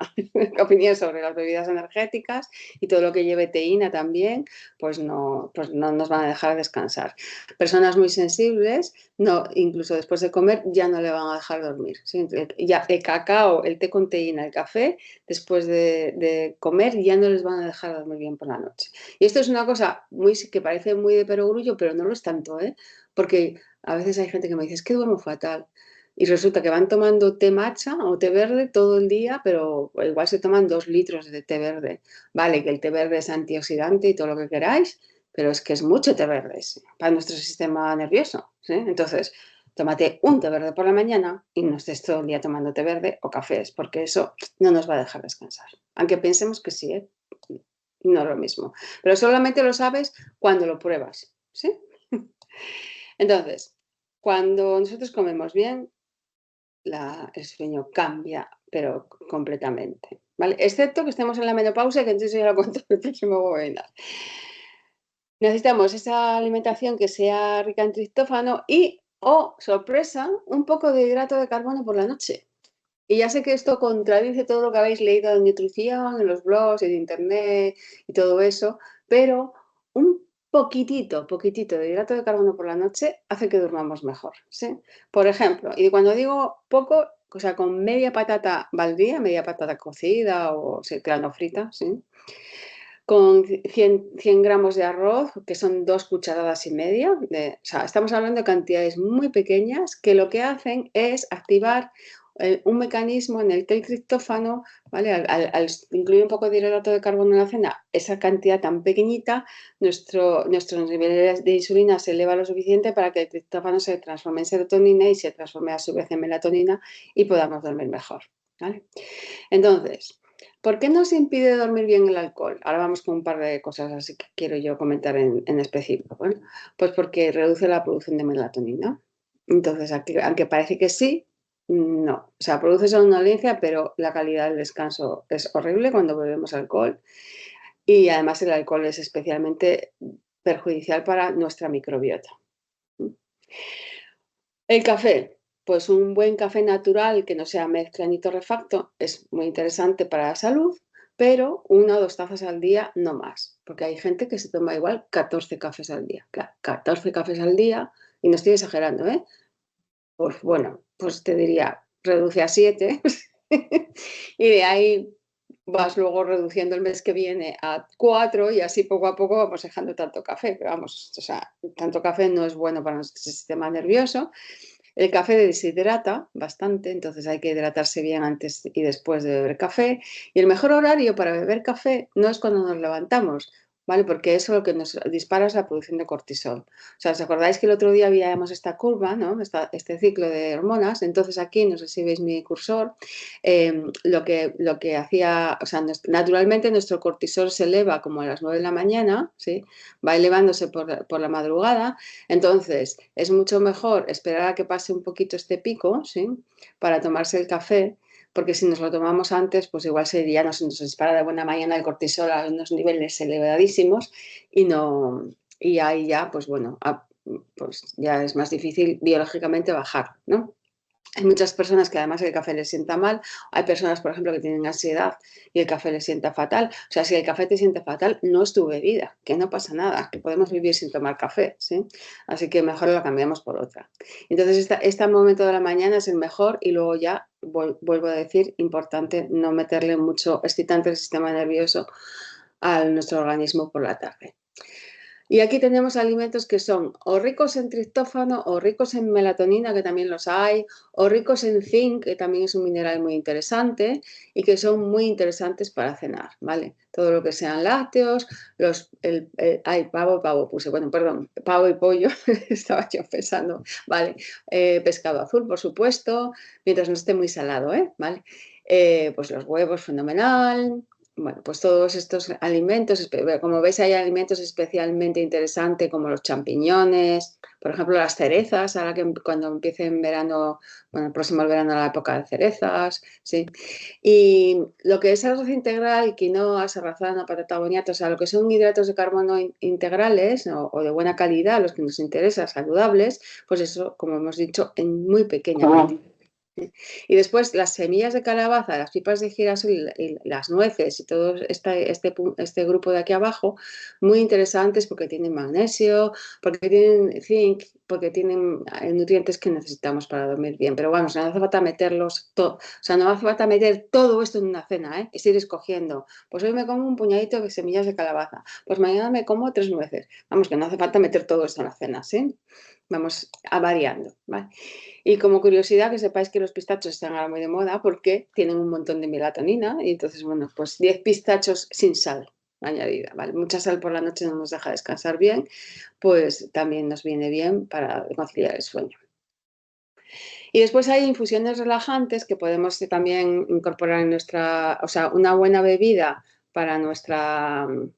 S2: opinión sobre las bebidas energéticas y todo lo que lleve teína también, pues no nos van a dejar descansar. Personas muy sensibles, no, incluso después de comer, ya no le van a dejar dormir. ¿Sí? Ya el cacao, el té con teína, el café, después de comer, ya no les van a dejar dormir bien por la noche. Y esto es una cosa que parece muy de perogrullo, pero no lo es tanto, ¿eh? Porque a veces hay gente que me dice, es que duermo fatal. Y resulta que van tomando té matcha o té verde todo el día, pero igual se toman 2 litros de té verde. Vale, que el té verde es antioxidante y todo lo que queráis, pero es que es mucho té verde para nuestro sistema nervioso. ¿Sí? Entonces, tómate un té verde por la mañana y no estés todo el día tomando té verde o cafés, porque eso no nos va a dejar descansar. Aunque pensemos que sí, ¿eh? No es lo mismo. Pero solamente lo sabes cuando lo pruebas. ¿Sí? Entonces, cuando nosotros comemos bien, el sueño cambia, pero completamente, ¿vale? Excepto que estemos en la menopausia, que entonces ya lo cuento en el próximo webinar. Necesitamos esa alimentación que sea rica en triptófano y, sorpresa, un poco de hidrato de carbono por la noche. Y ya sé que esto contradice todo lo que habéis leído de nutrición, en los blogs y de internet y todo eso, pero un poquitito de hidrato de carbono por la noche hace que durmamos mejor, ¿sí? Por ejemplo, y cuando digo poco, o sea, con media patata valdría, media patata cocida o claro, frita, ¿sí? Con 100 gramos de arroz, que son 2,5 cucharadas. O sea, estamos hablando de cantidades muy pequeñas que lo que hacen es activar un mecanismo en el que el triptófano, ¿vale? Al incluir un poco de hidrato de carbono en la cena, esa cantidad tan pequeñita, nuestros niveles de insulina se eleva lo suficiente para que el triptófano se transforme en serotonina y se transforme a su vez en melatonina y podamos dormir mejor, ¿vale? Entonces, ¿por qué nos impide dormir bien el alcohol? Ahora vamos con un par de cosas así que quiero yo comentar en específico. Bueno, pues porque reduce la producción de melatonina. Entonces, aunque parece que sí, no. O sea, produce somnolencia, pero la calidad del descanso es horrible cuando bebemos alcohol. Y además el alcohol es especialmente perjudicial para nuestra microbiota. El café, pues un buen café natural que no sea mezcla ni torrefacto es muy interesante para la salud, pero 1 o 2 tazas al día no más, porque hay gente que se toma igual 14 cafés al día. Claro, 14 cafés al día, y no estoy exagerando, ¿eh? Pues bueno, pues te diría, reduce a 7 y de ahí vas luego reduciendo el mes que viene a 4 y así poco a poco vamos dejando tanto café. Pero vamos, o sea, tanto café no es bueno para nuestro sistema nervioso. El café deshidrata bastante, entonces hay que hidratarse bien antes y después de beber café. Y el mejor horario para beber café no es cuando nos levantamos, ¿vale? Porque eso lo que nos dispara es la producción de cortisol. O sea, ¿os acordáis que el otro día veíamos esta curva, ¿no? Este ciclo de hormonas? Entonces aquí, no sé si veis mi cursor, lo que hacía, o sea, naturalmente nuestro cortisol se eleva como a las 9 de la mañana, ¿sí? Va elevándose por la madrugada. Entonces, es mucho mejor esperar a que pase un poquito este pico, ¿sí? Para tomarse el café, porque si nos lo tomamos antes, pues igual ya nos dispara de buena mañana el cortisol a unos niveles elevadísimos y ahí ya, pues bueno, pues ya es más difícil biológicamente bajar, ¿no? Hay muchas personas que además el café les sienta mal. Hay personas, por ejemplo, que tienen ansiedad y el café les sienta fatal. O sea, si el café te siente fatal, no es tu bebida, que no pasa nada, que podemos vivir sin tomar café, ¿sí? Así que mejor lo cambiamos por otra. Entonces, este momento de la mañana es el mejor y luego ya, vuelvo a decir, importante no meterle mucho excitante al sistema nervioso a nuestro organismo por la tarde. Y aquí tenemos alimentos que son o ricos en triptófano o ricos en melatonina, que también los hay, o ricos en zinc, que también es un mineral muy interesante y que son muy interesantes para cenar, ¿vale? Todo lo que sean lácteos, pavo, puse, bueno, perdón, pavo y pollo, estaba yo pensando, ¿vale? Pescado azul, por supuesto, mientras no esté muy salado, ¿eh? ¿Vale? Pues los huevos, fenomenal. Bueno, pues todos estos alimentos, como veis hay alimentos especialmente interesantes como los champiñones, por ejemplo las cerezas, ahora que cuando empiece en verano, bueno, el próximo verano la época de cerezas, ¿sí? Y lo que es arroz integral, quinoa, sarrazana, patata boniato, o sea, lo que son hidratos de carbono integrales, ¿no? O de buena calidad, los que nos interesan, saludables, pues eso, como hemos dicho, en muy pequeña cantidad. Y después las semillas de calabaza, las pipas de girasol y las nueces y todo este grupo de aquí abajo, muy interesantes porque tienen magnesio, porque tienen zinc, porque tienen nutrientes que necesitamos para dormir bien. Pero vamos, no hace falta meterlos todo, o sea, no hace falta meter todo esto en una cena, ¿eh? Es ir escogiendo. Pues hoy me como un puñadito de semillas de calabaza, pues mañana me como 3 nueces. Vamos, que no hace falta meter todo esto en la cena, ¿sí? Vamos a variando, ¿vale? Y como curiosidad, que sepáis que los pistachos están ahora muy de moda porque tienen un montón de melatonina y entonces, bueno, pues 10 pistachos sin sal añadida, ¿vale? Mucha sal por la noche no nos deja descansar bien, pues también nos viene bien para conciliar el sueño. Y después hay infusiones relajantes que podemos también incorporar en nuestra, o sea, una buena bebida para nuestro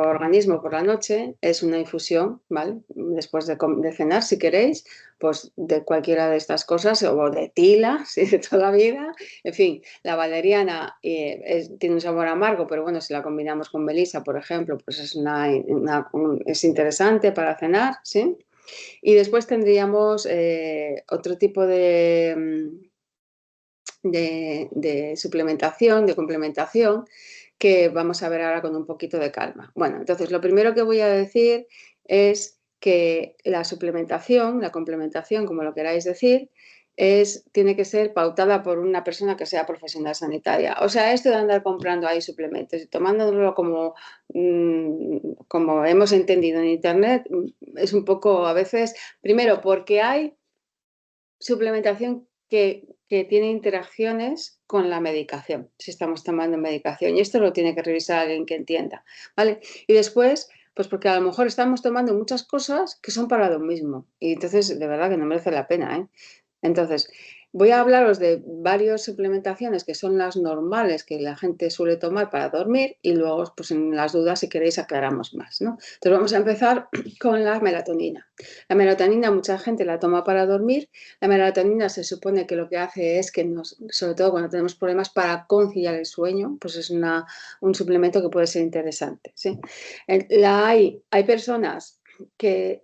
S2: organismo por la noche es una infusión, ¿vale? Después de cenar, si queréis, pues de cualquiera de estas cosas, o de tila, ¿sí? De toda la vida. En fin, la valeriana tiene un sabor amargo, pero bueno, si la combinamos con melisa, por ejemplo, pues es interesante para cenar, ¿sí? Y después tendríamos otro tipo de suplementación, de complementación, que vamos a ver ahora con un poquito de calma. Bueno, entonces lo primero que voy a decir es que la suplementación, la complementación, como lo queráis decir, tiene que ser pautada por una persona que sea profesional sanitaria. O sea, esto de andar comprando ahí suplementos y tomándolo como hemos entendido en Internet, es un poco a veces, primero, porque hay suplementación que tiene interacciones con la medicación, si estamos tomando medicación. Y esto lo tiene que revisar alguien que entienda, ¿vale? Y después, pues porque a lo mejor estamos tomando muchas cosas que son para lo mismo. Y entonces, de verdad que no merece la pena, ¿eh? Entonces, voy a hablaros de varias suplementaciones que son las normales que la gente suele tomar para dormir y luego, pues en las dudas, si queréis, aclaramos más, ¿no? Entonces, vamos a empezar con la melatonina. La melatonina mucha gente la toma para dormir. La melatonina se supone que lo que hace es que sobre todo cuando tenemos problemas para conciliar el sueño, pues es un suplemento que puede ser interesante, ¿sí? Hay personas que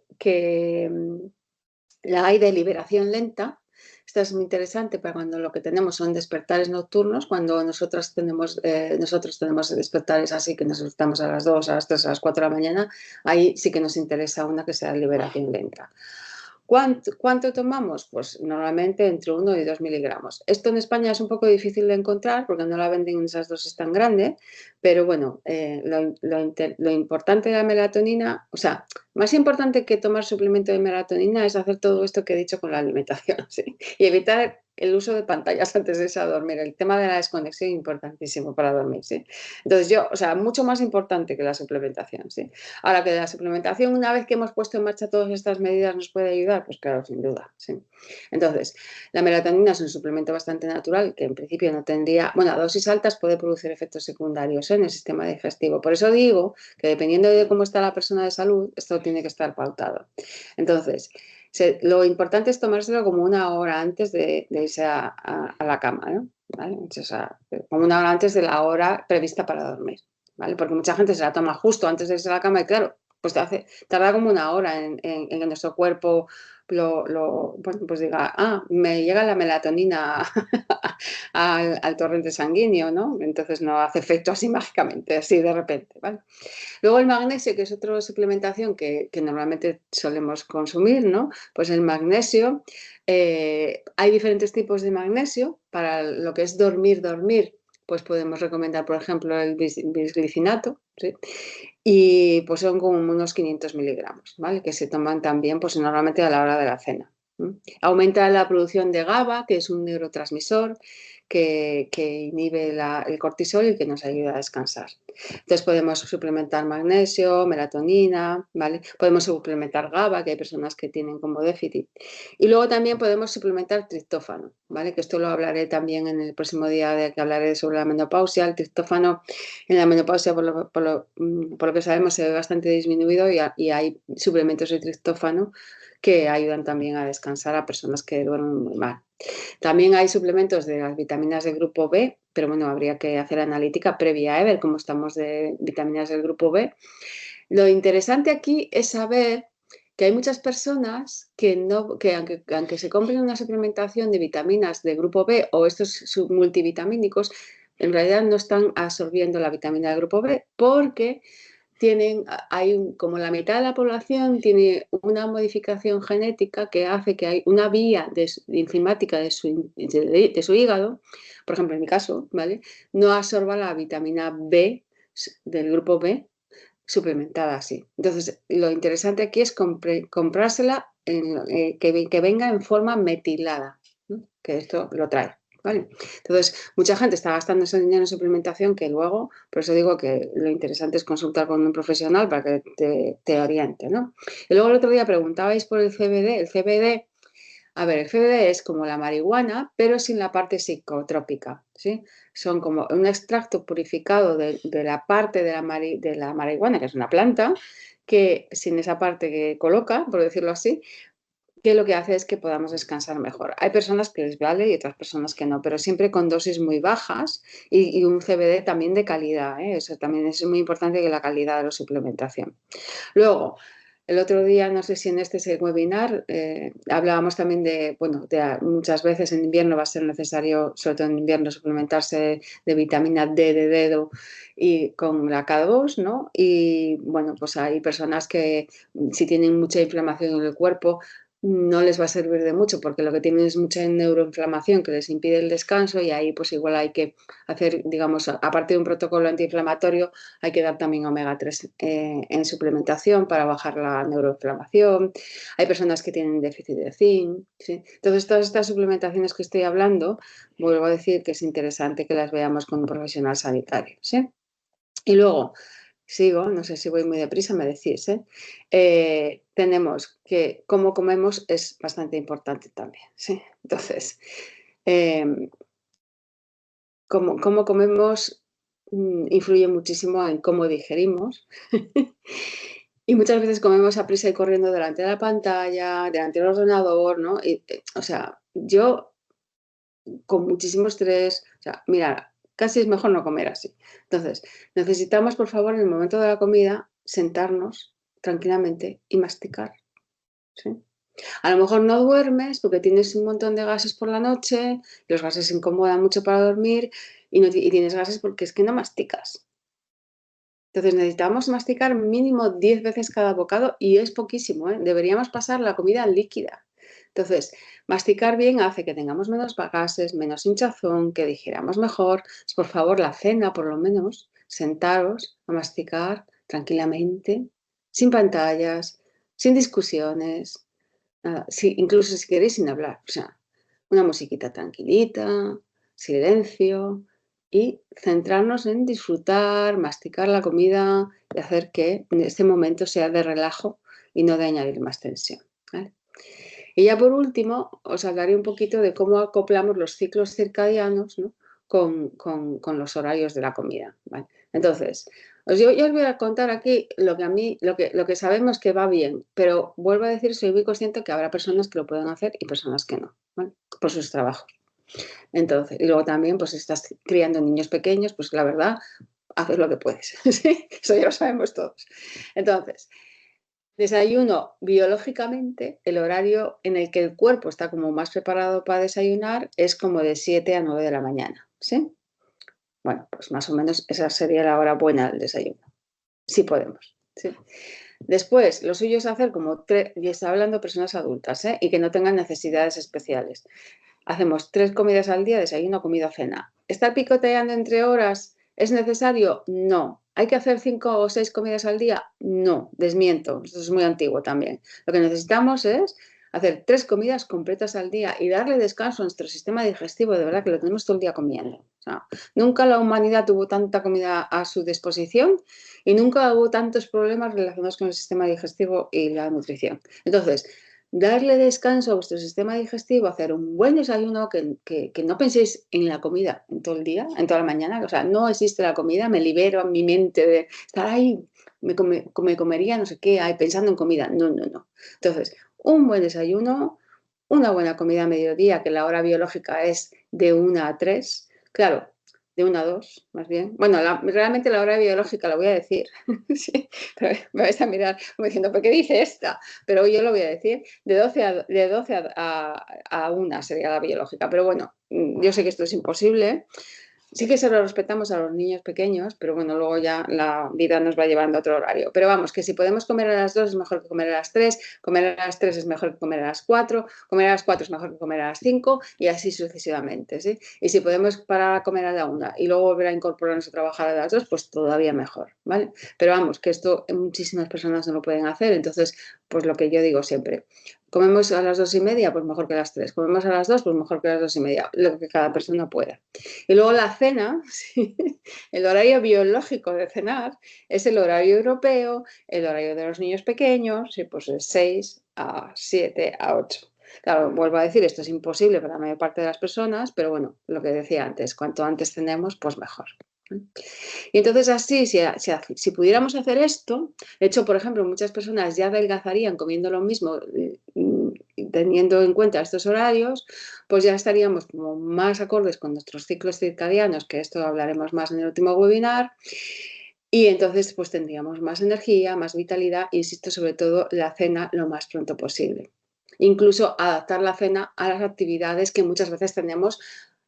S2: la hay de liberación lenta. Esta es muy interesante para cuando lo que tenemos son despertares nocturnos, cuando nosotros tenemos despertares así que nos despertamos a las 2, a las 3, a las 4 de la mañana, ahí sí que nos interesa una que sea liberación lenta. ¿Cuánto tomamos? Pues normalmente entre 1 y 2 miligramos. Esto en España es un poco difícil de encontrar porque no la venden en esas dosis tan grandes, pero bueno, lo importante de la melatonina, o sea, más importante que tomar suplemento de melatonina es hacer todo esto que he dicho con la alimentación, ¿sí? Y evitar el uso de pantallas antes de irse a dormir. El tema de la desconexión es importantísimo para dormir, ¿sí? Entonces o sea, mucho más importante que la suplementación, ¿sí? Ahora, que la suplementación, una vez que hemos puesto en marcha todas estas medidas, nos puede ayudar, pues claro, sin duda, ¿sí? Entonces, la melatonina es un suplemento bastante natural que en principio no tendría, bueno, a dosis altas puede producir efectos secundarios en el sistema digestivo. Por eso digo que dependiendo de cómo está la persona de salud, esto tiene que estar pautado. Entonces, lo importante es tomárselo como 1 hora antes de irse a la cama, ¿no? ¿Vale? O sea, como 1 hora antes de la hora prevista para dormir, ¿vale? Porque mucha gente se la toma justo antes de irse a la cama y claro, pues tarda como 1 hora en que nuestro cuerpo bueno, pues diga, me llega la melatonina al torrente sanguíneo, ¿no? Entonces no hace efecto así mágicamente, así de repente, ¿vale? Luego el magnesio, que es otra suplementación que normalmente solemos consumir, ¿no? Pues el magnesio, hay diferentes tipos de magnesio. Para lo que es dormir, pues podemos recomendar, por ejemplo, el bisglicinato, ¿sí? Y pues son como unos 500 miligramos, ¿vale? Que se toman también pues normalmente a la hora de la cena. Aumenta la producción de GABA, que es un neurotransmisor que inhibe el cortisol y que nos ayuda a descansar. Entonces podemos suplementar magnesio, melatonina, ¿vale? Podemos suplementar GABA, que hay personas que tienen como déficit. Y luego también podemos suplementar triptófano, ¿vale? Que esto lo hablaré también en el próximo día de que hablaré sobre la menopausia. El triptófano en la menopausia, por lo que sabemos, se ve bastante disminuido y hay suplementos de triptófano que ayudan también a descansar a personas que duermen muy mal. También hay suplementos de las vitaminas del grupo B, pero bueno, habría que hacer analítica previa a ver cómo estamos de vitaminas del grupo B. Lo interesante aquí es saber que hay muchas personas que aunque se compren una suplementación de vitaminas del grupo B o estos multivitamínicos, en realidad no están absorbiendo la vitamina del grupo B porque como la mitad de la población tiene una modificación genética que hace que hay una vía enzimática de su hígado, por ejemplo en mi caso, ¿vale? No absorba la vitamina B del grupo B suplementada así. Entonces, lo interesante aquí es comprársela que venga en forma metilada, ¿no? Que esto lo trae. ¿Vale? Entonces, mucha gente está gastando ese dinero en suplementación que luego, por eso digo que lo interesante es consultar con un profesional para que te oriente, ¿no? Y luego el otro día preguntabais por el CBD. El CBD es como la marihuana, pero sin la parte psicotrópica, ¿sí? Son como un extracto purificado de la parte de la marihuana, que es una planta, que sin esa parte que coloca, por decirlo así, que lo que hace es que podamos descansar mejor. Hay personas que les vale y otras personas que no, pero siempre con dosis muy bajas y un CBD también de calidad, ¿eh? Eso también es muy importante, que la calidad de la suplementación. Luego, el otro día, no sé si en este webinar, hablábamos también muchas veces en invierno va a ser necesario, sobre todo en invierno, suplementarse de vitamina D de dedo y con la K2, ¿no? Y bueno, pues hay personas que si tienen mucha inflamación en el cuerpo, no les va a servir de mucho porque lo que tienen es mucha neuroinflamación que les impide el descanso y ahí pues igual hay que hacer, digamos, aparte de un protocolo antiinflamatorio, hay que dar también omega 3 en suplementación para bajar la neuroinflamación. Hay personas que tienen déficit de zinc, ¿sí? Entonces, todas estas suplementaciones que estoy hablando, vuelvo a decir que es interesante que las veamos con un profesional sanitario, ¿sí? Y luego, sigo, no sé si voy muy deprisa, me decís, tenemos que cómo comemos es bastante importante también, ¿sí? Entonces, eh, cómo comemos influye muchísimo en cómo digerimos. Y muchas veces comemos a prisa y corriendo delante de la pantalla, delante del ordenador, ¿no? O sea, yo con muchísimo estrés, o sea, mira, casi es mejor no comer así. Entonces, necesitamos, por favor, en el momento de la comida, sentarnos tranquilamente y masticar, ¿sí? A lo mejor no duermes porque tienes un montón de gases por la noche, los gases se incomodan mucho para dormir y tienes gases porque es que no masticas. Entonces necesitamos masticar mínimo 10 veces cada bocado y es poquísimo, ¿eh? Deberíamos pasar la comida líquida. Entonces, masticar bien hace que tengamos menos gases, menos hinchazón, que digiramos mejor. Por favor, la cena, por lo menos, sentaros a masticar tranquilamente, sin pantallas, sin discusiones, nada. Incluso si queréis sin hablar. O sea, una musiquita tranquilita, silencio y centrarnos en disfrutar, masticar la comida y hacer que en este momento sea de relajo y no de añadir más tensión, ¿vale? Y ya por último os hablaré un poquito de cómo acoplamos los ciclos circadianos, ¿no? con los horarios de la comida, ¿vale? Entonces, yo os voy a contar aquí lo que sabemos que va bien, pero vuelvo a decir, soy muy consciente que habrá personas que lo pueden hacer y personas que no, ¿vale? Por sus trabajos. Entonces, y luego también, pues si estás criando niños pequeños, pues la verdad, haces lo que puedes, ¿sí? Eso ya lo sabemos todos. Entonces, desayuno biológicamente, el horario en el que el cuerpo está como más preparado para desayunar es como de 7 a 9 de la mañana, ¿sí? Bueno, pues más o menos esa sería la hora buena del desayuno, si podemos, ¿sí? Después, lo suyo es hacer como y está hablando de personas adultas, ¿eh? Y que no tengan necesidades especiales. Hacemos 3 comidas al día, desayuno, comida, cena. Estar picoteando entre horas ¿Es necesario? No. ¿Hay que hacer 5 o 6 comidas al día? No, desmiento. Esto es muy antiguo también. Lo que necesitamos es hacer 3 comidas completas al día y darle descanso a nuestro sistema digestivo, de verdad que lo tenemos todo el día comiendo. O sea, nunca la humanidad tuvo tanta comida a su disposición y nunca hubo tantos problemas relacionados con el sistema digestivo y la nutrición. Entonces, darle descanso a vuestro sistema digestivo, hacer un buen desayuno, que no penséis en la comida en todo el día, en toda la mañana, o sea, no existe la comida, me libero a mi mente de estar ahí, me comería no sé qué, ahí, pensando en comida, no, no, no. Entonces, un buen desayuno, una buena comida a mediodía, que la hora biológica es de 1 a 3, claro, de 1 a 2, más bien. Bueno, realmente la hora biológica la voy a decir, sí, pero me vais a mirar como diciendo, ¿por qué dice esta? Pero yo lo voy a decir, de 12 a 1 sería la biológica, pero bueno, yo sé que esto es imposible. Sí que se lo respetamos a los niños pequeños, pero bueno, luego ya la vida nos va llevando a otro horario. Pero vamos, que si podemos comer a las 2 es mejor que comer a las 3, comer a las 3 es mejor que comer a las 4, comer a las 4 es mejor que comer a las 5 y así sucesivamente, ¿sí? Y si podemos parar a comer a la 1 y luego volver a incorporarnos a trabajar a las 2, pues todavía mejor, ¿vale? Pero vamos, que esto muchísimas personas no lo pueden hacer, entonces, pues lo que yo digo siempre, comemos a las 2:30, pues mejor que a las 3. Comemos a las 2, pues mejor que a las 2:30, lo que cada persona pueda. Y luego la cena, sí, el horario biológico de cenar es el horario europeo, el horario de los niños pequeños, sí, pues de 6 a 7 a 8. Claro, vuelvo a decir, esto es imposible para la mayor parte de las personas, pero bueno, lo que decía antes, cuanto antes cenemos, pues mejor. Y entonces así, si pudiéramos hacer esto, de hecho, por ejemplo, muchas personas ya adelgazarían comiendo lo mismo, teniendo en cuenta estos horarios, pues ya estaríamos como más acordes con nuestros ciclos circadianos, que esto hablaremos más en el último webinar, y entonces pues tendríamos más energía, más vitalidad, insisto, sobre todo la cena lo más pronto posible. Incluso adaptar la cena a las actividades que muchas veces tenemos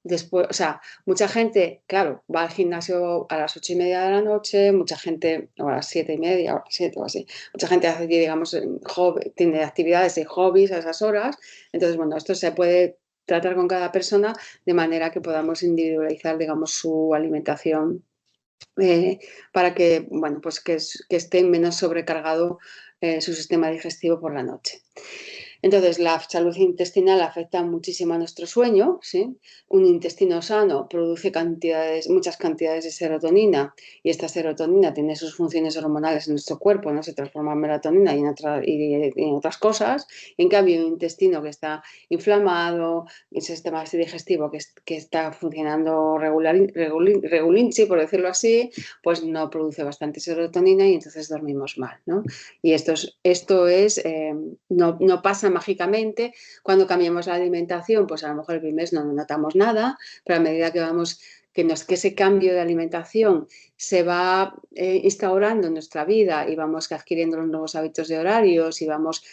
S2: después, o sea, mucha gente, claro, va al gimnasio a las 8:30 de la noche, mucha gente, o a las 7:30, o a las 7 o así, mucha gente hace, digamos, tiene actividades y hobbies a esas horas, entonces, bueno, esto se puede tratar con cada persona de manera que podamos individualizar, digamos, su alimentación para que, bueno, pues que esté menos sobrecargado su sistema digestivo por la noche. Entonces, la salud intestinal afecta muchísimo a nuestro sueño, ¿sí? Un intestino sano produce muchas cantidades de serotonina y esta serotonina tiene sus funciones hormonales en nuestro cuerpo, ¿no? Se transforma en melatonina y en otras cosas. En cambio, un intestino que está inflamado, un sistema digestivo que está funcionando regulinchi, por decirlo así, pues no produce bastante serotonina y entonces dormimos mal, ¿no? Y esto no pasa mágicamente. Cuando cambiamos la alimentación, pues a lo mejor el primer mes no notamos nada, pero a medida que vamos, que ese cambio de alimentación se va instaurando en nuestra vida y vamos adquiriendo los nuevos hábitos de horarios y vamos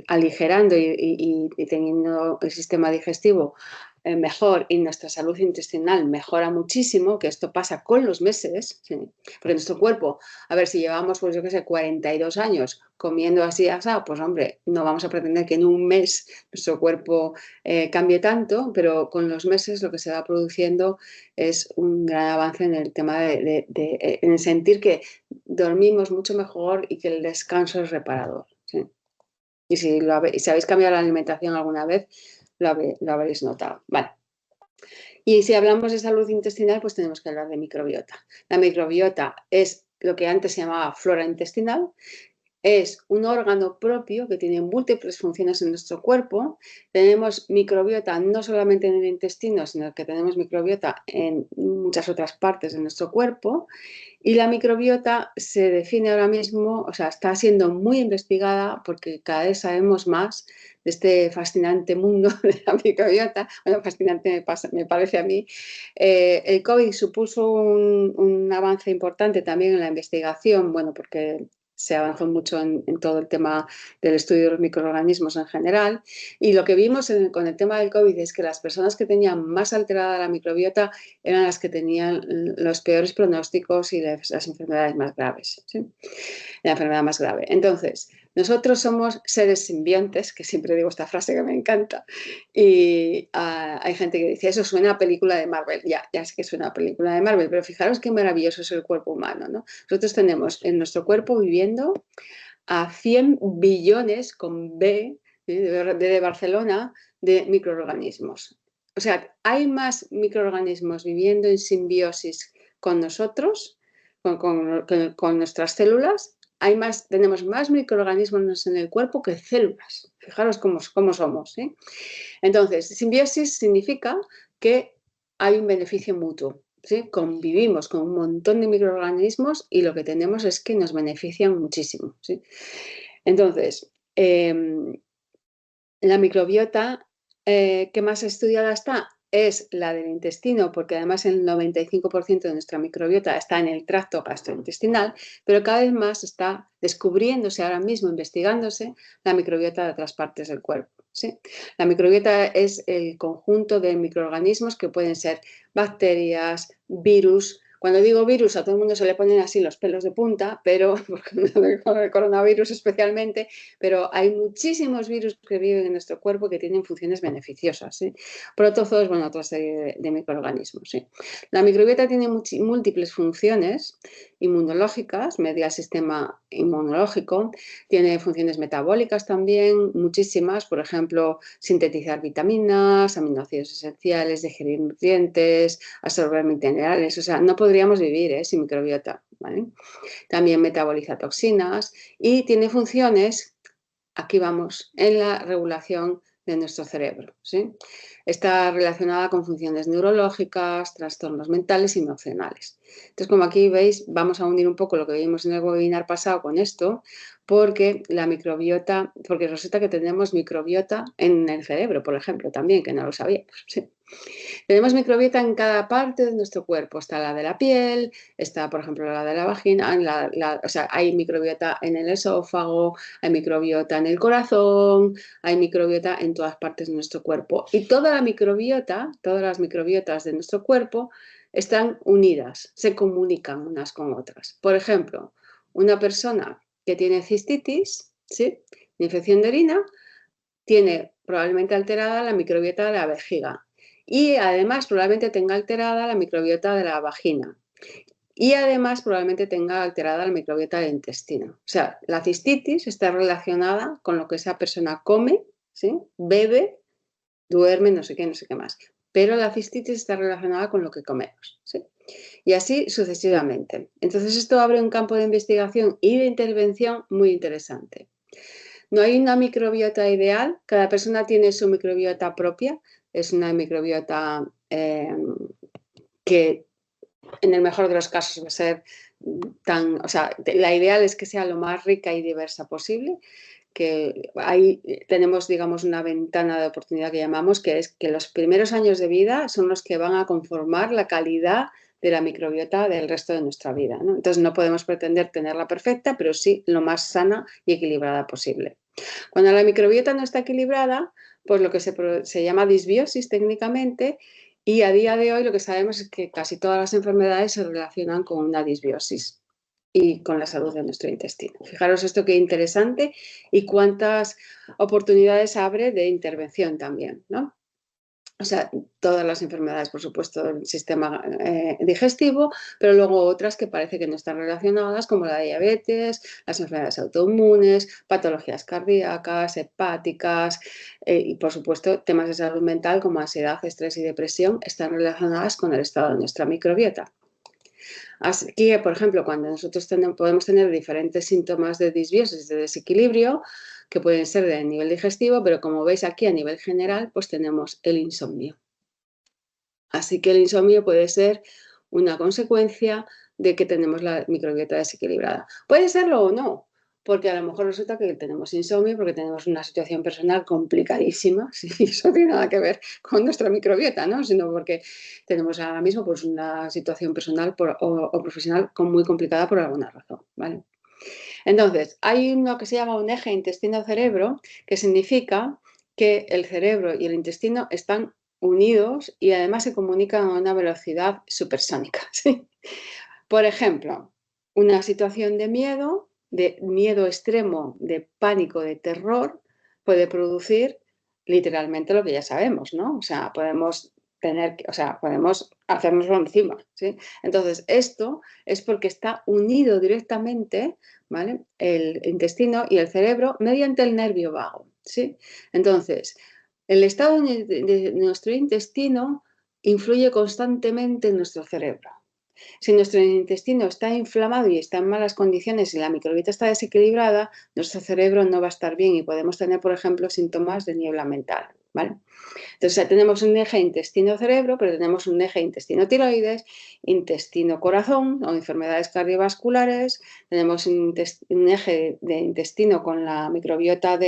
S2: aligerando y teniendo el sistema digestivo mejor y nuestra salud intestinal mejora muchísimo, que esto pasa con los meses, ¿sí? Porque nuestro cuerpo, a ver, si llevamos, pues yo qué sé, 42 años comiendo así asado, pues hombre, no vamos a pretender que en un mes nuestro cuerpo cambie tanto, pero con los meses lo que se va produciendo es un gran avance en el tema en el sentir que dormimos mucho mejor y que el descanso es reparador, ¿sí? Y si habéis cambiado la alimentación alguna vez, lo habréis notado. Vale. Y si hablamos de salud intestinal, pues tenemos que hablar de microbiota. La microbiota es lo que antes se llamaba flora intestinal. Es un órgano propio que tiene múltiples funciones en nuestro cuerpo. Tenemos microbiota no solamente en el intestino, sino que tenemos microbiota en muchas otras partes de nuestro cuerpo. Y la microbiota se define ahora mismo, o sea, está siendo muy investigada porque cada vez sabemos más de este fascinante mundo de la microbiota. Bueno, fascinante me parece a mí. El COVID supuso un avance importante también en la investigación, bueno, porque se avanzó mucho en todo el tema del estudio de los microorganismos en general. Y lo que vimos con el tema del COVID es que las personas que tenían más alterada la microbiota eran las que tenían los peores pronósticos y las enfermedades más graves, ¿sí? la enfermedad más grave. Entonces, nosotros somos seres simbiontes, que siempre digo esta frase que me encanta, y hay gente que dice, eso suena a película de Marvel. Ya sé que suena a película de Marvel, pero fijaros qué maravilloso es el cuerpo humano, ¿no? Nosotros tenemos en nuestro cuerpo viviendo a 100 billones, con B, de Barcelona, de microorganismos. O sea, hay más microorganismos viviendo en simbiosis con nosotros, con nuestras células. Tenemos más microorganismos en el cuerpo que células. Fijaros cómo somos, ¿sí? Entonces, simbiosis significa que hay un beneficio mutuo. ¿Sí? Convivimos con un montón de microorganismos y lo que tenemos es que nos benefician muchísimo. ¿Sí? Entonces, la microbiota que más estudiada está es la del intestino, porque además el 95% de nuestra microbiota está en el tracto gastrointestinal, pero cada vez más está descubriéndose ahora mismo, investigándose, la microbiota de otras partes del cuerpo. ¿Sí? La microbiota es el conjunto de microorganismos que pueden ser bacterias, virus. Cuando digo virus, a todo el mundo se le ponen así los pelos de punta, pero con el coronavirus especialmente, pero hay muchísimos virus que viven en nuestro cuerpo que tienen funciones beneficiosas. ¿Sí? Protozoos, bueno, otra serie de microorganismos. ¿Sí? La microbiota tiene múltiples funciones inmunológicas, media el sistema inmunológico, tiene funciones metabólicas también, muchísimas, por ejemplo, sintetizar vitaminas, aminoácidos esenciales, digerir nutrientes, absorber minerales, o sea, no podríamos vivir sin microbiota, ¿vale? También metaboliza toxinas y tiene funciones, aquí vamos, en la regulación de nuestro cerebro, ¿sí? Está relacionada con funciones neurológicas, trastornos mentales y emocionales. Entonces, como aquí veis, vamos a unir un poco lo que vimos en el webinar pasado con esto, porque la microbiota, porque resulta que tenemos microbiota en el cerebro, por ejemplo, también, que no lo sabíamos, ¿sí? Tenemos microbiota en cada parte de nuestro cuerpo. Está la de la piel, está, por ejemplo, la de la vagina, o sea, hay microbiota en el esófago, hay microbiota en el corazón, hay microbiota en todas partes de nuestro cuerpo. Y toda la microbiota, todas las microbiotas de nuestro cuerpo están unidas, se comunican unas con otras. Por ejemplo, una persona que tiene cistitis, ¿sí? Infección de orina, tiene probablemente alterada la microbiota de la vejiga y además probablemente tenga alterada la microbiota de la vagina y además probablemente tenga alterada la microbiota del intestino. O sea, la cistitis está relacionada con lo que esa persona come, ¿sí? Bebe, duerme, no sé qué más. Pero la cistitis está relacionada con lo que comemos, ¿sí? Y así sucesivamente. Entonces esto abre un campo de investigación y de intervención muy interesante. No hay una microbiota ideal, cada persona tiene su microbiota propia, es una microbiota que en el mejor de los casos va a ser o sea, la ideal es que sea lo más rica y diversa posible, que ahí tenemos, digamos, una ventana de oportunidad que llamamos, que es que los primeros años de vida son los que van a conformar la calidad de la microbiota del resto de nuestra vida, ¿no? Entonces no podemos pretender tenerla perfecta, pero sí lo más sana y equilibrada posible. Cuando la microbiota no está equilibrada, pues lo que se llama disbiosis técnicamente, y a día de hoy lo que sabemos es que casi todas las enfermedades se relacionan con una disbiosis y con la salud de nuestro intestino. Fijaros esto qué interesante y cuántas oportunidades abre de intervención también, ¿no? O sea, todas las enfermedades, por supuesto, del sistema digestivo, pero luego otras que parece que no están relacionadas, como la diabetes, las enfermedades autoinmunes, patologías cardíacas, hepáticas y, por supuesto, temas de salud mental como ansiedad, estrés y depresión están relacionadas con el estado de nuestra microbiota. Así que, por ejemplo, cuando nosotros podemos tener diferentes síntomas de disbiosis, de desequilibrio, que pueden ser de nivel digestivo, pero como veis aquí a nivel general, pues tenemos el insomnio. Así que el insomnio puede ser una consecuencia de que tenemos la microbiota desequilibrada. Puede serlo o no, porque a lo mejor resulta que tenemos insomnio porque tenemos una situación personal complicadísima, y eso no tiene nada que ver con nuestra microbiota, ¿no? Sino porque tenemos ahora mismo pues, una situación personal o profesional muy complicada por alguna razón, ¿vale? Entonces, hay uno que se llama un eje intestino-cerebro, que significa que el cerebro y el intestino están unidos y además se comunican a una velocidad supersónica. ¿Sí? Por ejemplo, una situación de miedo de miedo extremo, de pánico, de terror, puede producir literalmente lo que ya sabemos, ¿no? O sea, podemos podemos hacérnoslo encima, ¿sí? Entonces, esto es porque está unido directamente, ¿vale? El intestino y el cerebro mediante el nervio vago, ¿sí? Entonces, el estado de nuestro intestino influye constantemente en nuestro cerebro. Si nuestro intestino está inflamado y está en malas condiciones y la microbiota está desequilibrada, nuestro cerebro no va a estar bien y podemos tener, por ejemplo, síntomas de niebla mental, ¿vale? Entonces tenemos un eje intestino-cerebro, pero tenemos un eje intestino-tiroides, intestino-corazón o enfermedades cardiovasculares, tenemos un eje de intestino con la microbiota,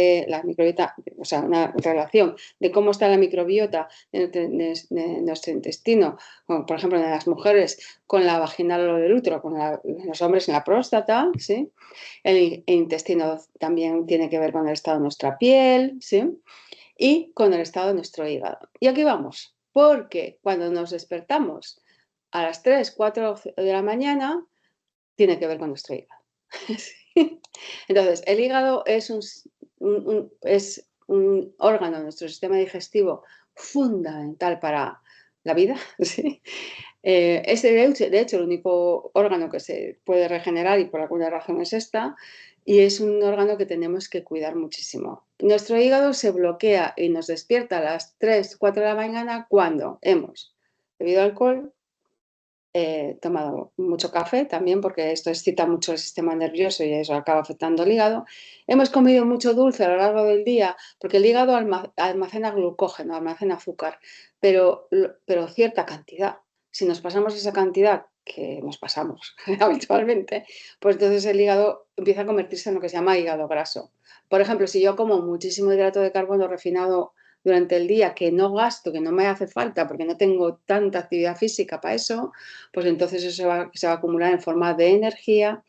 S2: o sea, una relación de cómo está la microbiota de nuestro intestino, como por ejemplo en las mujeres con la vaginal o del útero, en los hombres en la próstata, ¿sí? El intestino también tiene que ver con el estado de nuestra piel, ¿sí? Y con el estado de nuestro hígado. Y aquí vamos, porque cuando nos despertamos a las 3, 4 de la mañana, tiene que ver con nuestro hígado. ¿Sí? Entonces, el hígado es un órgano de nuestro sistema digestivo fundamental para la vida. ¿Sí? Es de hecho el único órgano que se puede regenerar y por alguna razón es esta, y es un órgano que tenemos que cuidar muchísimo. Nuestro hígado se bloquea y nos despierta a las 3, 4 de la mañana cuando hemos bebido alcohol, tomado mucho café también porque esto excita mucho el sistema nervioso y eso acaba afectando el hígado. Hemos comido mucho dulce a lo largo del día porque el hígado almacena glucógeno, almacena azúcar, pero cierta cantidad. Si nos pasamos esa cantidad, que nos pasamos habitualmente, pues entonces el hígado empieza a convertirse en lo que se llama hígado graso. Por ejemplo, si yo como muchísimo hidrato de carbono refinado durante el día que no gasto, que no me hace falta porque no tengo tanta actividad física para eso, pues entonces eso se va a acumular en forma de energía,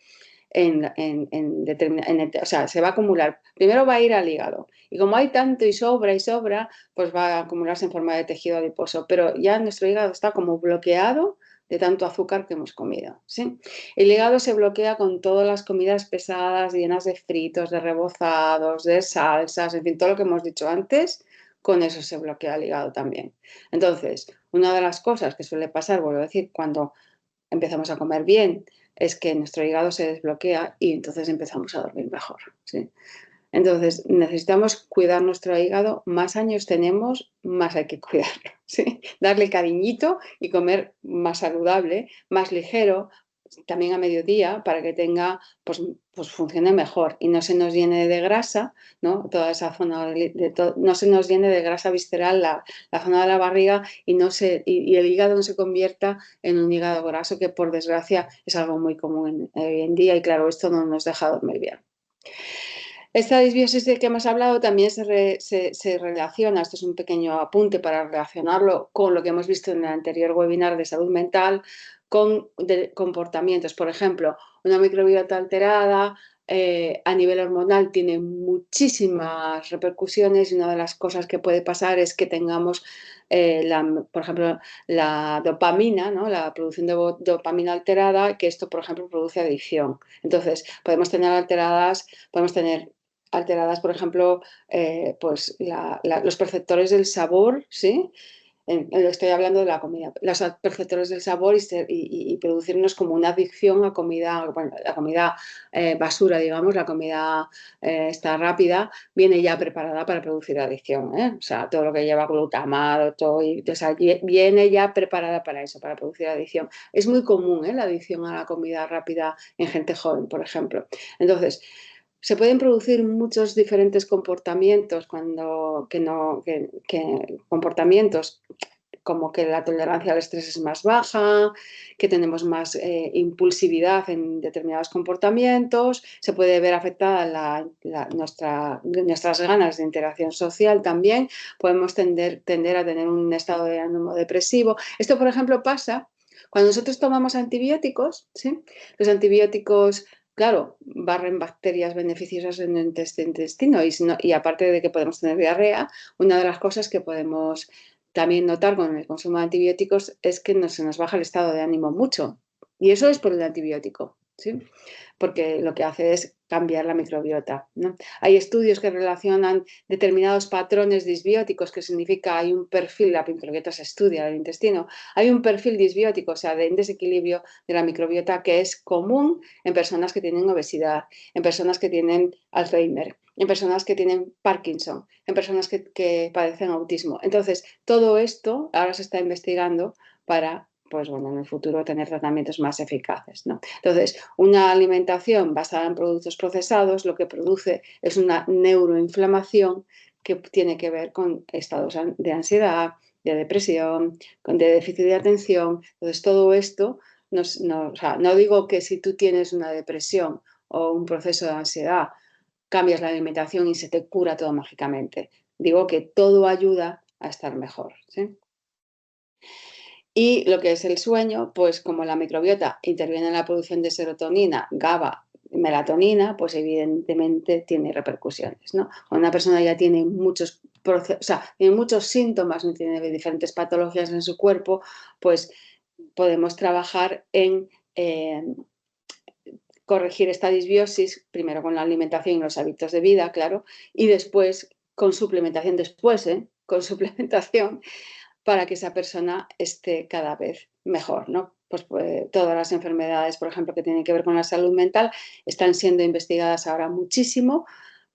S2: o sea, se va a acumular. Primero va a ir al hígado y como hay tanto y sobra, pues va a acumularse en forma de tejido adiposo, pero ya nuestro hígado está como bloqueado de tanto azúcar que hemos comido, ¿sí? El hígado se bloquea con todas las comidas pesadas, llenas de fritos, de rebozados, de salsas, en fin, todo lo que hemos dicho antes, con eso se bloquea el hígado también. Entonces, una de las cosas que suele pasar, vuelvo a decir, cuando empezamos a comer bien, es que nuestro hígado se desbloquea y entonces empezamos a dormir mejor, ¿sí? Entonces, necesitamos cuidar nuestro hígado, más años tenemos, más hay que cuidarlo, ¿sí? Darle cariñito y comer más saludable, más ligero, también a mediodía, para que tenga, pues funcione mejor y no se nos llene de grasa, ¿no? Toda esa zona, no se nos llene de grasa visceral la zona de la barriga y el hígado no se convierta en un hígado graso, que por desgracia es algo muy común hoy en día y claro, esto no nos deja dormir bien. Esta disbiosis de que hemos hablado también se relaciona, esto es un pequeño apunte para relacionarlo con lo que hemos visto en el anterior webinar de salud mental, con comportamientos. Por ejemplo, una microbiota alterada a nivel hormonal tiene muchísimas repercusiones y una de las cosas que puede pasar es que tengamos, por ejemplo, la dopamina, ¿no? La producción de dopamina alterada, que esto, por ejemplo, produce adicción. Entonces, podemos tener alteradas, por ejemplo, pues los perceptores del sabor, ¿sí? Estoy hablando de la comida, los perceptores del sabor y producirnos como una adicción a comida, bueno, la comida basura, digamos, la comida esta rápida, viene ya preparada para producir adicción, ¿eh? O sea, todo lo que lleva glutamato, o sea, viene ya preparada para eso, para producir adicción. Es muy común, ¿eh? La adicción a la comida rápida en gente joven, por ejemplo. Entonces, se pueden producir muchos diferentes comportamientos comportamientos como que la tolerancia al estrés es más baja, que tenemos más impulsividad en determinados comportamientos, se puede ver afectada nuestras ganas de interacción social también, podemos tender a tener un estado de ánimo depresivo. Esto, por ejemplo, pasa cuando nosotros tomamos antibióticos, ¿sí? Los antibióticos, claro, barren bacterias beneficiosas en el intestino y aparte de que podemos tener diarrea, una de las cosas que podemos también notar con el consumo de antibióticos es que se nos baja el estado de ánimo mucho. Y eso es por el antibiótico. ¿sí? Porque lo que hace es cambiar la microbiota, ¿no? Hay estudios que relacionan determinados patrones disbióticos, que significa hay un perfil, la microbiota se estudia del intestino, hay un perfil disbiótico, o sea, de desequilibrio de la microbiota que es común en personas que tienen obesidad, en personas que tienen Alzheimer, en personas que tienen Parkinson, en personas que padecen autismo. Entonces, todo esto ahora se está investigando para, pues bueno, en el futuro tener tratamientos más eficaces, ¿no? Entonces, una alimentación basada en productos procesados lo que produce es una neuroinflamación que tiene que ver con estados de ansiedad, de depresión, de déficit de atención. Entonces, todo esto, o sea, no digo que si tú tienes una depresión o un proceso de ansiedad, cambias la alimentación y se te cura todo mágicamente. Digo que todo ayuda a estar mejor, ¿sí? Y lo que es el sueño, pues como la microbiota interviene en la producción de serotonina, GABA, melatonina, pues evidentemente tiene repercusiones, ¿no? Cuando una persona ya tiene muchos tiene muchos síntomas, tiene diferentes patologías en su cuerpo, pues podemos trabajar en corregir esta disbiosis, primero con la alimentación y los hábitos de vida, claro, y después con suplementación, con suplementación para que esa persona esté cada vez mejor, ¿no? Pues todas las enfermedades, por ejemplo, que tienen que ver con la salud mental, están siendo investigadas ahora muchísimo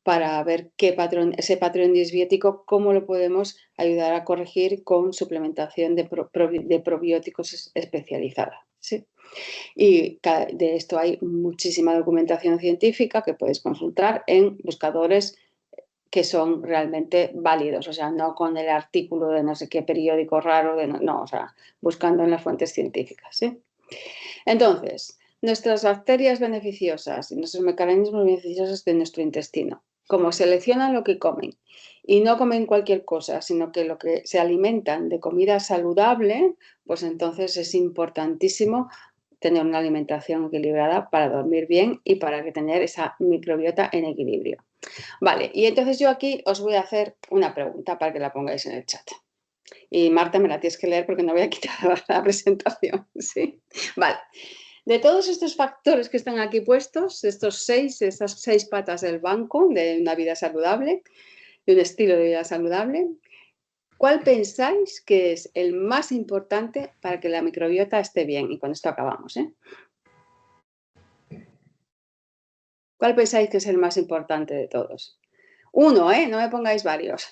S2: para ver ese patrón disbiótico, cómo lo podemos ayudar a corregir con suplementación de probióticos especializada, ¿sí? Y de esto hay muchísima documentación científica que puedes consultar en buscadores que son realmente válidos, o sea, no con el artículo de no sé qué periódico raro, no, o sea, buscando en las fuentes científicas, ¿sí? Entonces, nuestras bacterias beneficiosas y nuestros mecanismos beneficiosos de nuestro intestino, como seleccionan lo que comen y no comen cualquier cosa, sino que lo que se alimentan de comida saludable, pues entonces es importantísimo tener una alimentación equilibrada para dormir bien y para tener esa microbiota en equilibrio. Vale, y entonces yo aquí os voy a hacer una pregunta para que la pongáis en el chat. Y Marta, me la tienes que leer porque no voy a quitar la presentación, ¿sí? Vale. De todos estos factores que están aquí puestos, estas seis patas del banco de una vida saludable, de un estilo de vida saludable, ¿cuál pensáis que es el más importante para que la microbiota esté bien? Y con esto acabamos, ¿eh? ¿Cuál pensáis que es el más importante de todos? Uno, ¿eh? No me pongáis varios.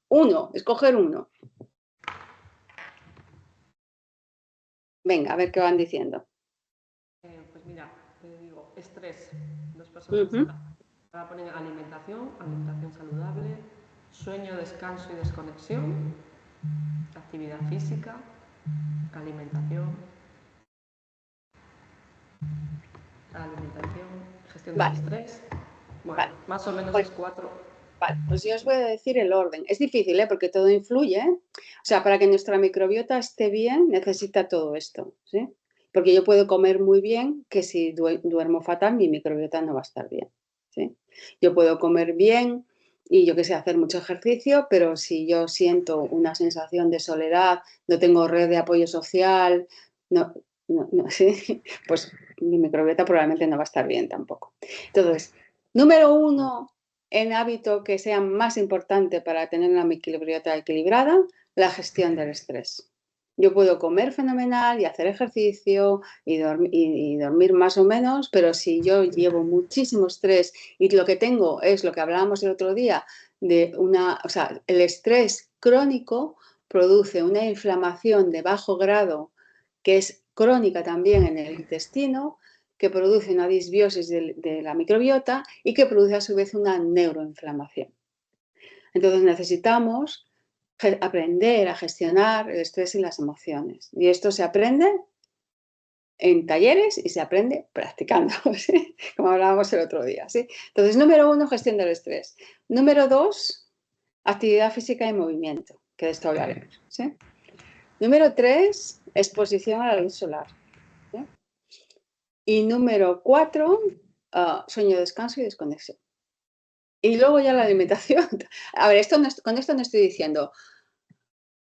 S2: Uno, escoger uno. Venga, a ver qué van diciendo.
S1: Pues mira, te digo, estrés. Dos personas ahora ponen alimentación saludable, sueño, descanso y desconexión, actividad física, alimentación, gestión del estrés. Bueno, más o menos pues, es 4.
S2: Vale, pues yo os voy a decir el orden. Es difícil, ¿eh? Porque todo influye, ¿eh? O sea, para que nuestra microbiota esté bien, necesita todo esto, ¿sí? Porque yo puedo comer muy bien, que si duermo fatal, mi microbiota no va a estar bien, ¿sí? Yo puedo comer bien y yo que sé, hacer mucho ejercicio, pero si yo siento una sensación de soledad, no tengo red de apoyo social, ¿sí? Pues mi microbiota probablemente no va a estar bien tampoco. Entonces, número 1, en hábito que sea más importante para tener una microbiota equilibrada, la gestión del estrés. Yo puedo comer fenomenal y hacer ejercicio y dormir más o menos, pero si yo llevo muchísimo estrés y lo que tengo es lo que hablábamos el otro día, el estrés crónico produce una inflamación de bajo grado que es crónica también en el intestino, que produce una disbiosis de la microbiota y que produce a su vez una neuroinflamación. Entonces necesitamos aprender a gestionar el estrés y las emociones. Y esto se aprende en talleres y se aprende practicando, ¿sí? Como hablábamos el otro día, ¿sí? Entonces, número 1, gestión del estrés. Número 2, actividad física y movimiento, que de esto hablaremos, ¿sí? Número 3, exposición a la luz solar. ¿Sí? Y número 4, sueño, descanso y desconexión. Y luego ya la alimentación. A ver, con esto no estoy diciendo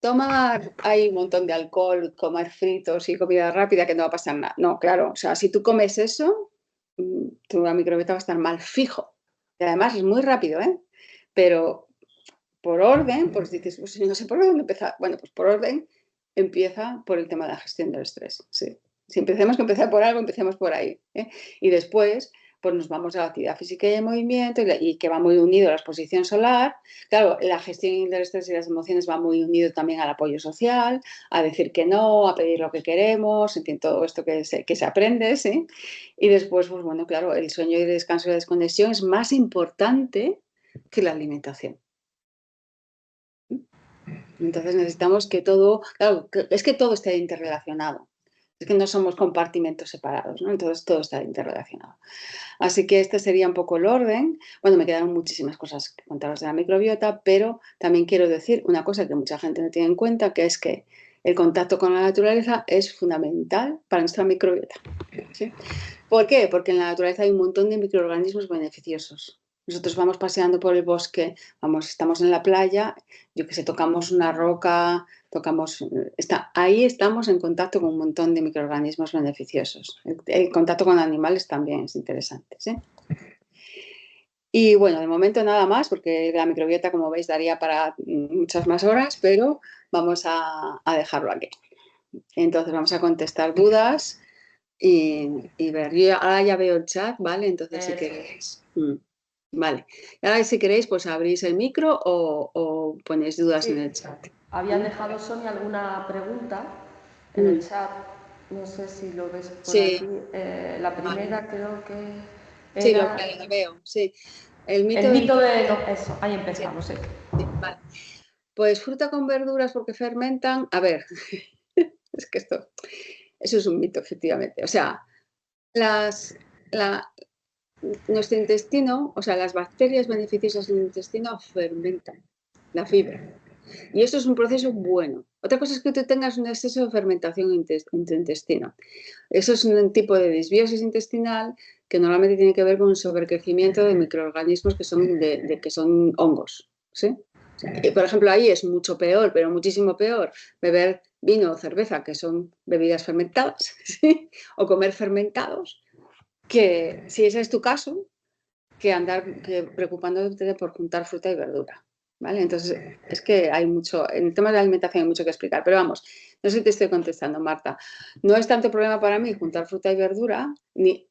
S2: tomar hay un montón de alcohol, comer fritos y comida rápida que no va a pasar nada. No, claro, o sea, si tú comes eso, tu microbiota va a estar mal fijo. Y además es muy rápido, ¿eh? Pero por orden, pues dices, pues no sé por dónde empezar. Bueno, pues por orden empieza por el tema de la gestión del estrés. Sí. Si empecemos que empezar por algo, empecemos por ahí, ¿eh? Y después, pues nos vamos a la actividad física y el movimiento, y que va muy unido a la exposición solar. Claro, la gestión del estrés y las emociones va muy unido también al apoyo social, a decir que no, a pedir lo que queremos, en fin, todo esto que se aprende, ¿sí? Y después, pues bueno, claro, el sueño y el descanso y la desconexión es más importante que la alimentación. Entonces necesitamos que todo, claro, es que todo esté interrelacionado. Es que no somos compartimentos separados, ¿no? Entonces todo está interrelacionado. Así que este sería un poco el orden. Bueno, me quedan muchísimas cosas que contaros de la microbiota, pero también quiero decir una cosa que mucha gente no tiene en cuenta, que es que el contacto con la naturaleza es fundamental para nuestra microbiota. ¿Sí? ¿Por qué? Porque en la naturaleza hay un montón de microorganismos beneficiosos. Nosotros vamos paseando por el bosque, estamos en la playa, yo que sé, tocamos una roca, ahí estamos en contacto con un montón de microorganismos beneficiosos. El contacto con animales también es interesante, ¿sí? Y bueno, de momento nada más, porque la microbiota, como veis, daría para muchas más horas, pero vamos a dejarlo aquí. Entonces vamos a contestar dudas y ver. Yo ahora ya veo el chat, ¿vale? Entonces si queréis. Vale. Y ahora si queréis, pues abrís el micro o ponéis dudas en el chat.
S1: Habían dejado, Sonia, alguna pregunta en el chat. No sé si lo ves por aquí. La primera creo que
S2: Sí,
S1: era...
S2: lo veo, sí. El mito
S1: de... No, eso, ahí empezamos, sí.
S2: Vale. Pues fruta con verduras porque fermentan. A ver, es que eso es un mito, efectivamente. O sea, nuestro intestino, o sea, las bacterias beneficiosas del intestino fermentan la fibra. Y eso es un proceso bueno. Otra cosa es que tú tengas un exceso de fermentación en tu intestino. Eso es un tipo de disbiosis intestinal que normalmente tiene que ver con un sobrecrecimiento de microorganismos que son hongos. ¿Sí? Por ejemplo, ahí es mucho peor, pero muchísimo peor, beber vino o cerveza, que son bebidas fermentadas, ¿sí? O comer fermentados, que si ese es tu caso, que andar preocupándote por juntar fruta y verdura. ¿Vale? Entonces, es que hay mucho, en el tema de la alimentación hay mucho que explicar, pero vamos, no sé si te estoy contestando, Marta. No es tanto problema para mí juntar fruta y verdura, ni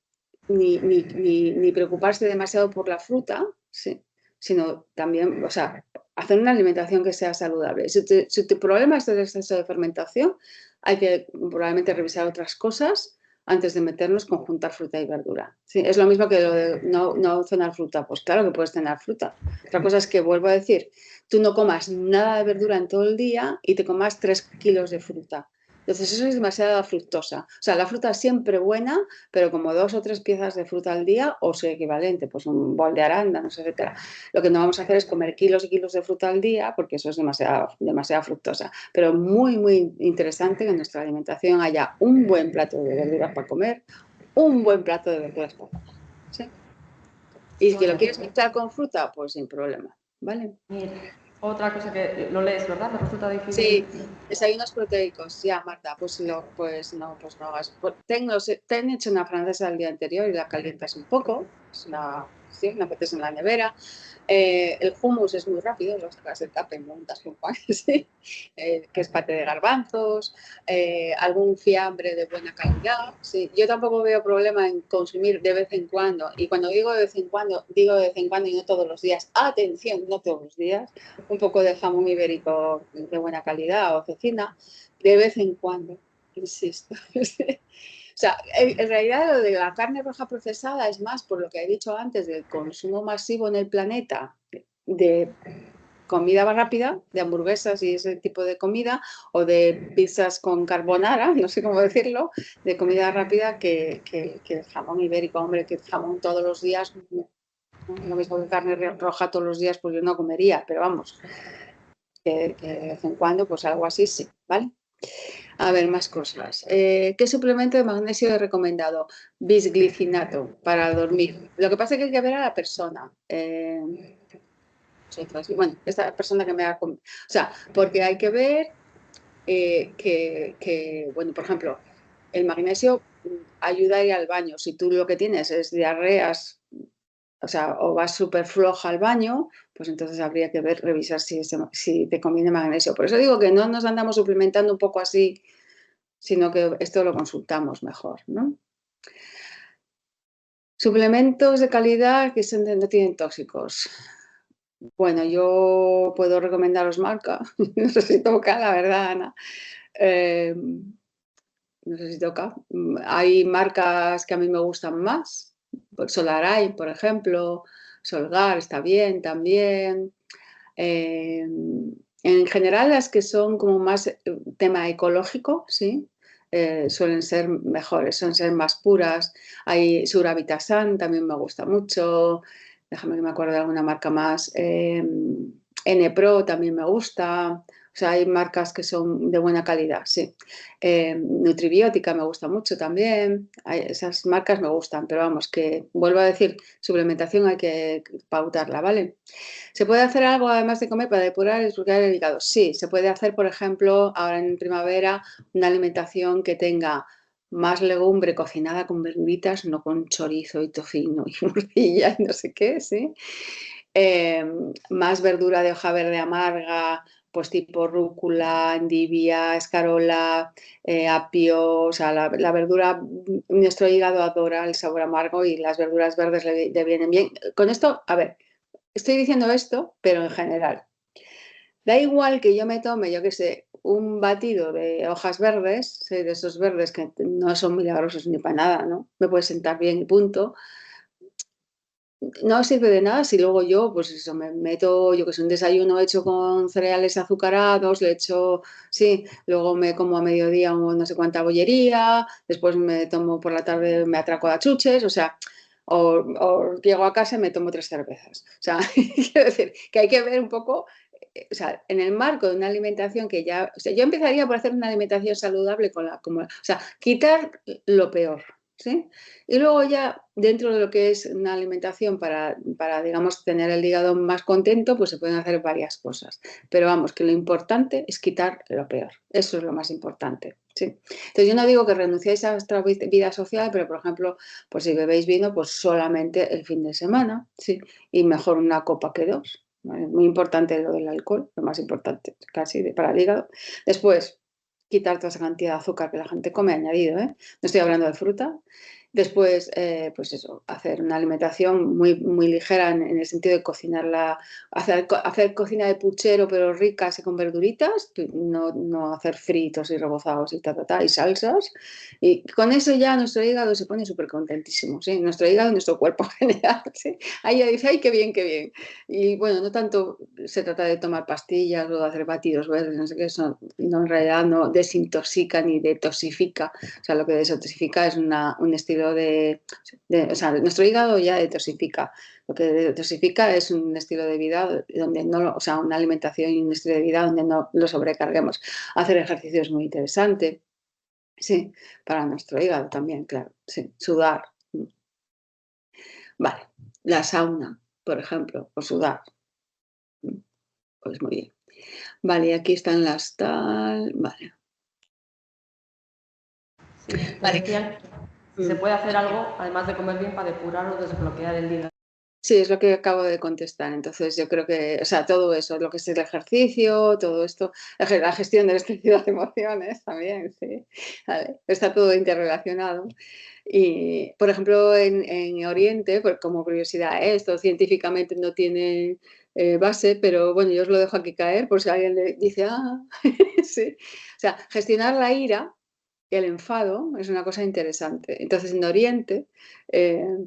S2: preocuparse demasiado por la fruta, ¿sí? Sino también, o sea, hacer una alimentación que sea saludable. Si tu problema es el exceso de fermentación, hay que probablemente revisar otras cosas antes de meternos con juntar fruta y verdura. Sí, es lo mismo que lo de no cenar fruta. Pues claro que puedes cenar fruta. Otra cosa es que, vuelvo a decir, tú no comas nada de verdura en todo el día y te comas 3 kilos de fruta. Entonces eso es demasiada fructosa. O sea, la fruta es siempre buena, pero como 2 o 3 piezas de fruta al día o su equivalente, pues un bol de arándanos, etcétera. Lo que no vamos a hacer es comer kilos y kilos de fruta al día porque eso es demasiada fructosa. Pero muy, muy interesante que en nuestra alimentación haya un buen plato de verduras para comer, un buen plato de verduras para comer. ¿Sí? Y que lo quieres mezclar con fruta, pues sin problema. ¿Vale?
S1: Mira, otra cosa que lo lees, ¿verdad? Me resulta difícil.
S2: Sí, desayunos proteicos. Ya, Marta, pues no hagas. Te han hecho una francesa el día anterior y la calientas un poco. Es la metes en la nevera. El hummus es muy rápido, lo sacas del tupper y montas con pan, ¿sí? Que es pate de garbanzos, algún fiambre de buena calidad. ¿Sí? Yo tampoco veo problema en consumir de vez en cuando. Y cuando digo de vez en cuando, digo de vez en cuando y no todos los días. Atención, no todos los días. Un poco de jamón ibérico de buena calidad o cecina, de vez en cuando, insisto. O sea, en realidad lo de la carne roja procesada es más por lo que he dicho antes del consumo masivo en el planeta de comida rápida, de hamburguesas y ese tipo de comida, o de pizzas con carbonara, no sé cómo decirlo, de comida rápida que el jamón ibérico. Hombre, que el jamón todos los días, no, lo mismo que carne roja todos los días, pues yo no comería, pero vamos, que de vez en cuando, pues algo así sí, ¿vale? A ver, más cosas. ¿Qué suplemento de magnesio he recomendado? Bisglicinato para dormir. Lo que pasa es que hay que ver a la persona. Bueno, esta persona que me ha... O sea, porque hay que ver bueno, por ejemplo, el magnesio ayuda a ir al baño. Si tú lo que tienes es diarreas, o sea, o vas súper floja al baño, pues entonces habría que revisar si te conviene magnesio. Por eso digo que no nos andamos suplementando un poco así, sino que esto lo consultamos mejor, ¿no? Suplementos de calidad que no tienen tóxicos. Bueno, yo puedo recomendaros marca, no sé si toca, la verdad, Ana. No sé si toca. Hay marcas que a mí me gustan más. Solaray, por ejemplo. Solgar está bien también. Eh, en general, las que son como más tema ecológico, ¿sí? Suelen ser mejores, suelen ser más puras. Hay Suravitasan, también me gusta mucho. Déjame que me acuerde de alguna marca más. N-Pro también me gusta. O sea, hay marcas que son de buena calidad, sí. Nutribiótica me gusta mucho también. Esas marcas me gustan, pero vamos, que vuelvo a decir, suplementación hay que pautarla, ¿vale? ¿Se puede hacer algo además de comer para depurar y desbloquear el hígado? Sí, se puede hacer, por ejemplo, ahora en primavera, una alimentación que tenga más legumbre cocinada con verduritas, no con chorizo y tocino y morcilla y no sé qué, ¿sí? Más verdura de hoja verde amarga, pues tipo rúcula, endivia, escarola, apio, o sea, la verdura, nuestro hígado adora el sabor amargo y las verduras verdes le vienen bien. Con esto, a ver, estoy diciendo esto, pero en general. Da igual que yo me tome, yo qué sé, un batido de hojas verdes, de esos verdes que no son milagrosos ni para nada, ¿no? Me puede sentar bien y punto. No sirve de nada si luego yo, pues eso, me meto, yo que sé, un desayuno hecho con cereales azucarados, le echo, sí, luego me como a mediodía no sé cuánta bollería, después me tomo por la tarde, me atraco a chuches, o sea, o llego a casa y me tomo 3 cervezas. O sea, quiero decir que hay que ver un poco, o sea, en el marco de una alimentación que ya, o sea, yo empezaría por hacer una alimentación saludable o sea, quitar lo peor, ¿sí? Y luego ya dentro de lo que es una alimentación digamos, tener el hígado más contento, pues se pueden hacer varias cosas. Pero vamos, que lo importante es quitar lo peor. Eso es lo más importante. ¿Sí? Entonces yo no digo que renunciéis a vuestra vida social, pero por ejemplo, pues si bebéis vino, pues solamente el fin de semana, ¿sí? Y mejor una copa que dos. ¿Vale? Muy importante lo del alcohol, lo más importante casi para el hígado. Después, quitar toda esa cantidad de azúcar que la gente come añadido, ¿eh? No estoy hablando de fruta. Después, pues eso, hacer una alimentación muy, muy ligera en el sentido de cocinarla, hacer cocina de puchero pero rica, así con verduritas, no hacer fritos y rebozados y salsas. Y con eso ya nuestro hígado se pone súper contentísimo, ¿sí? Nuestro hígado y nuestro cuerpo en general, ¿sí? Ahí ya dice, ¡ay, qué bien, qué bien! Y bueno, no tanto se trata de tomar pastillas o de hacer batidos verdes, no sé qué, eso no, en realidad no desintoxica ni detoxifica. O sea, lo que detoxifica es un estilo o sea, nuestro hígado ya detoxifica. Lo que detoxifica es un estilo de vida donde no, o sea, una alimentación y un estilo de vida donde no lo sobrecarguemos. Hacer ejercicio es muy interesante, sí, para nuestro hígado también, claro, sí, sudar. Vale, la sauna, por ejemplo, o sudar, pues muy bien. Vale, aquí están las tal, vale.
S1: Sí, te decía si se puede hacer algo, además de comer bien, para depurar o desbloquear el hígado.
S2: Sí, es lo que acabo de contestar. Entonces, yo creo que, o sea, todo eso, lo que es el ejercicio, todo esto, la gestión del estrés de emociones también, sí. Vale, está todo interrelacionado. Y, por ejemplo, en Oriente, pues como curiosidad, esto científicamente no tiene base, pero bueno, yo os lo dejo aquí caer por si alguien le dice, sí. O sea, gestionar la ira, el enfado, es una cosa interesante. Entonces, en Oriente,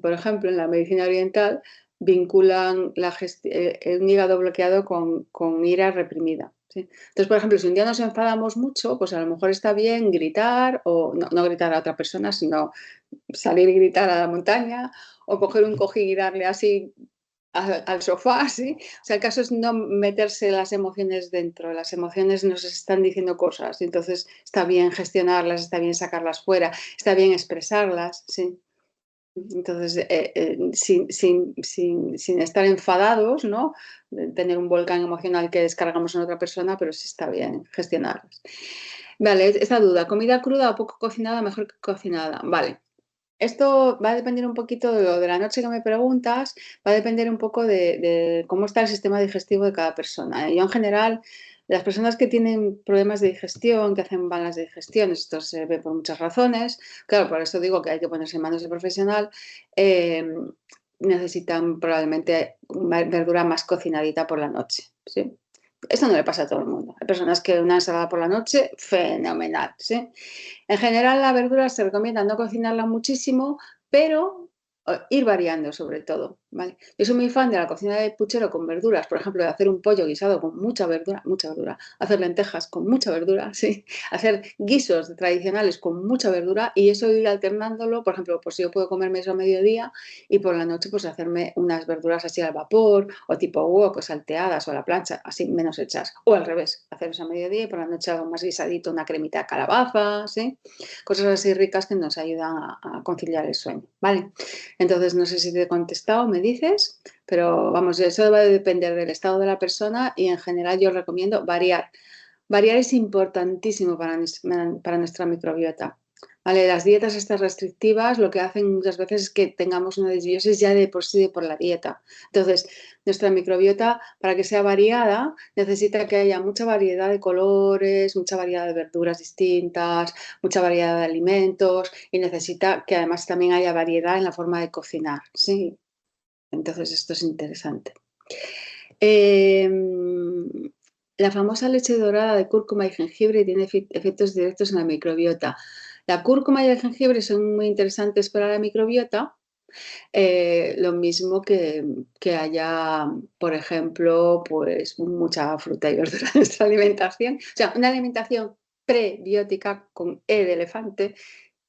S2: por ejemplo, en la medicina oriental, vinculan un hígado bloqueado con ira reprimida. ¿Sí? Entonces, por ejemplo, si un día nos enfadamos mucho, pues a lo mejor está bien gritar, o no gritar a otra persona, sino salir y gritar a la montaña, o coger un cojín y darle así al sofá, ¿sí? O sea, el caso es no meterse las emociones dentro, las emociones nos están diciendo cosas, entonces está bien gestionarlas, está bien sacarlas fuera, está bien expresarlas, ¿sí? Entonces, sin estar enfadados, ¿no? Tener un volcán emocional que descargamos en otra persona, pero sí está bien gestionarlas. Vale, esta duda, ¿comida cruda o poco cocinada mejor que cocinada? Vale. Esto va a depender un poquito de lo de la noche que me preguntas, va a depender un poco de cómo está el sistema digestivo de cada persona. Yo en general, las personas que tienen problemas de digestión, que hacen malas digestiones, esto se ve por muchas razones, claro, por eso digo que hay que ponerse en manos de profesional, eh, necesitan probablemente verdura más cocinadita por la noche, ¿sí? Esto no le pasa a todo el mundo. Hay personas que una ensalada por la noche, fenomenal, ¿sí? En general, la verdura se recomienda no cocinarla muchísimo, pero ir variando sobre todo, ¿vale? Yo soy muy fan de la cocina de puchero con verduras, por ejemplo, de hacer un pollo guisado con mucha verdura, hacer lentejas con mucha verdura, sí, hacer guisos tradicionales con mucha verdura y eso ir alternándolo, por ejemplo, pues yo puedo comerme eso a mediodía y por la noche pues hacerme unas verduras así al vapor o tipo wok, pues salteadas o a la plancha, así menos hechas, o al revés, hacer eso a mediodía y por la noche algo más guisadito, una cremita de calabaza, ¿sí? Cosas así ricas que nos ayudan a conciliar el sueño, ¿vale? Entonces, no sé si te he contestado, me dices, pero vamos, eso va a depender del estado de la persona y en general yo recomiendo variar. Variar es importantísimo para nuestra microbiota. ¿Vale? Las dietas estas restrictivas lo que hacen muchas veces es que tengamos una disbiosis ya de por sí por la dieta. Entonces, nuestra microbiota, para que sea variada, necesita que haya mucha variedad de colores, mucha variedad de verduras distintas, mucha variedad de alimentos y necesita que además también haya variedad en la forma de cocinar. ¿Sí? Entonces, esto es interesante. Eh, la famosa leche dorada de cúrcuma y jengibre tiene efectos directos en la microbiota. La cúrcuma y el jengibre son muy interesantes para la microbiota, lo mismo que haya, por ejemplo, pues mucha fruta y verdura en nuestra alimentación. O sea, una alimentación prebiótica con E de elefante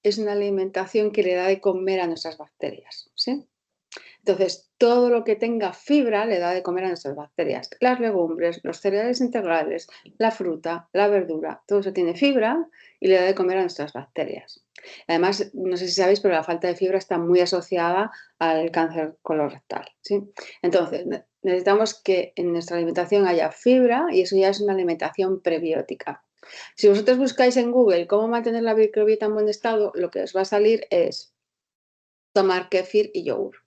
S2: es una alimentación que le da de comer a nuestras bacterias, ¿sí? Entonces, todo lo que tenga fibra le da de comer a nuestras bacterias. Las legumbres, los cereales integrales, la fruta, la verdura, todo eso tiene fibra y le da de comer a nuestras bacterias. Además, no sé si sabéis, pero la falta de fibra está muy asociada al cáncer colorectal, ¿sí? Entonces, necesitamos que en nuestra alimentación haya fibra y eso ya es una alimentación prebiótica. Si vosotros buscáis en Google cómo mantener la microbiota en buen estado, lo que os va a salir es tomar kéfir y yogur.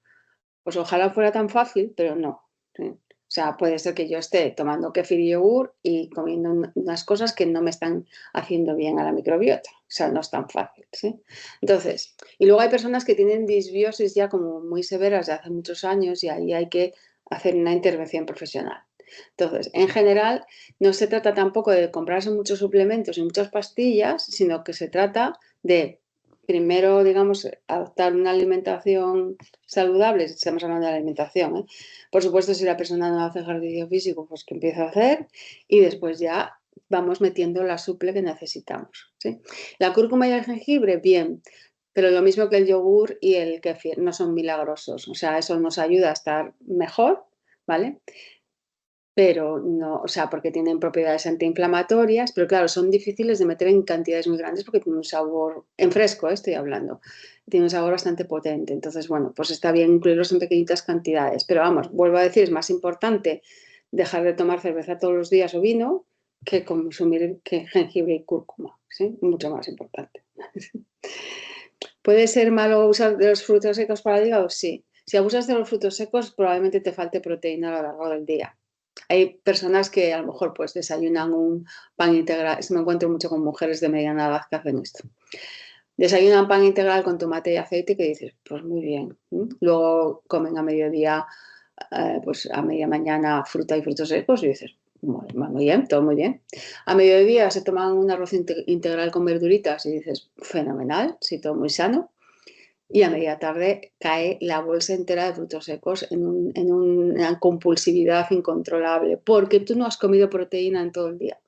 S2: Pues ojalá fuera tan fácil, pero no. ¿Sí? O sea, puede ser que yo esté tomando kefir y yogur y comiendo unas cosas que no me están haciendo bien a la microbiota. O sea, no es tan fácil. ¿Sí? Entonces, y luego hay personas que tienen disbiosis ya como muy severas de hace muchos años y ahí hay que hacer una intervención profesional. Entonces, en general, no se trata tampoco de comprarse muchos suplementos y muchas pastillas, sino que se trata de, primero, digamos, adoptar una alimentación saludable, estamos hablando de la alimentación, ¿eh? Por supuesto, si la persona no hace ejercicio físico, pues que empiece a hacer y después ya vamos metiendo la suple que necesitamos, ¿sí? La cúrcuma y el jengibre, bien, pero lo mismo que el yogur y el kefir, no son milagrosos, o sea, eso nos ayuda a estar mejor, ¿vale? Pero no, o sea, porque tienen propiedades antiinflamatorias, pero claro, son difíciles de meter en cantidades muy grandes porque tienen un sabor, en fresco, estoy hablando, tiene un sabor bastante potente. Entonces, bueno, pues está bien incluirlos en pequeñitas cantidades. Pero vamos, vuelvo a decir, es más importante dejar de tomar cerveza todos los días o vino que consumir jengibre y cúrcuma, ¿sí? Mucho más importante. ¿Puede ser malo usar de los frutos secos para el hígado? Sí. Si abusas de los frutos secos, probablemente te falte proteína a lo largo del día. Hay personas que a lo mejor pues desayunan un pan integral, me encuentro mucho con mujeres de mediana edad que hacen esto. Desayunan pan integral con tomate y aceite que dices, pues muy bien. Luego comen a mediodía, pues a media mañana fruta y frutos secos y dices, muy bien, todo muy bien. A mediodía se toman un arroz integral con verduritas y dices, fenomenal, sí, todo muy sano. Y a media tarde cae la bolsa entera de frutos secos en una compulsividad incontrolable, porque tú no has comido proteína en todo el día.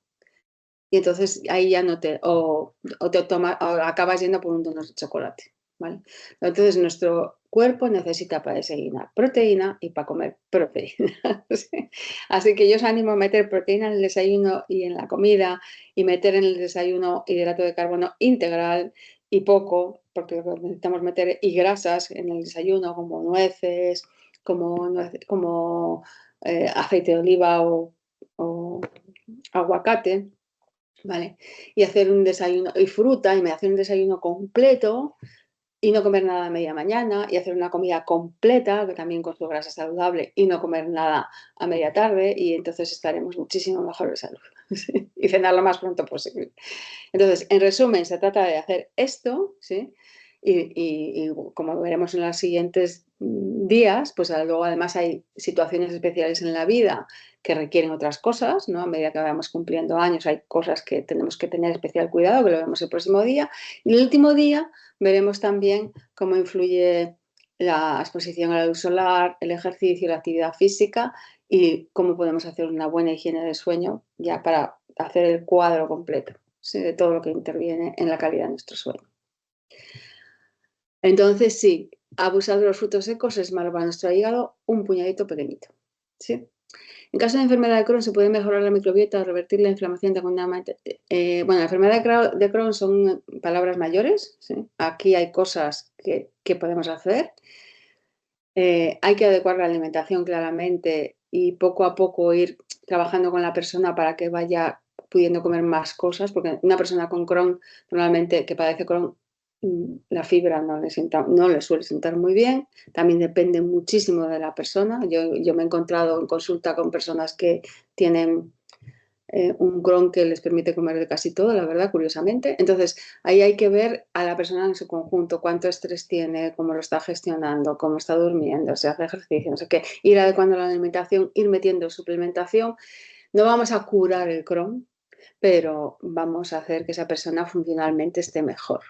S2: Y entonces ahí ya no te, o te tomas, o acabas yendo por un donut de chocolate, ¿vale? Entonces nuestro cuerpo necesita para desayunar proteína y para comer proteína. ¿Sí? Así que yo os animo a meter proteína en el desayuno y en la comida y meter en el desayuno hidrato de carbono integral y poco, porque necesitamos meter y grasas en el desayuno como nueces, como aceite de oliva o aguacate. ¿vale? Y hacer un desayuno, y fruta, y me hacer un desayuno completo, y no comer nada a media mañana, y hacer una comida completa, que también con su grasa saludable, y no comer nada a media tarde, y entonces estaremos muchísimo mejor de salud. ¿Sí? Y cenar lo más pronto posible. Entonces, en resumen, se trata de hacer esto, ¿sí? Y como veremos en los siguientes días, pues luego además hay situaciones especiales en la vida que requieren otras cosas, ¿no? A medida que vayamos cumpliendo años hay cosas que tenemos que tener especial cuidado, que lo vemos el próximo día. Y el último día veremos también cómo influye la exposición a la luz solar, el ejercicio, la actividad física y cómo podemos hacer una buena higiene del sueño ya para hacer el cuadro completo, ¿sí? De todo lo que interviene en la calidad de nuestro sueño. Entonces, sí, abusar de los frutos secos es malo para nuestro hígado, un puñadito pequeñito, ¿sí? En caso de enfermedad de Crohn se puede mejorar la microbiota o revertir la inflamación de bueno, la enfermedad de Crohn son palabras mayores, ¿sí? Aquí hay cosas que podemos hacer. Hay que adecuar la alimentación claramente y poco a poco ir trabajando con la persona para que vaya pudiendo comer más cosas, porque una persona con Crohn, normalmente que padece Crohn, la fibra no le suele sentar muy bien, también depende muchísimo de la persona. Yo me he encontrado en consulta con personas que tienen un Crohn que les permite comer de casi todo, la verdad, curiosamente. Entonces, ahí hay que ver a la persona en su conjunto, cuánto estrés tiene, cómo lo está gestionando, cómo está durmiendo, si hace ejercicio, no sé qué. Ir adecuando la alimentación, ir metiendo suplementación. No vamos a curar el Crohn, pero vamos a hacer que esa persona funcionalmente esté mejor.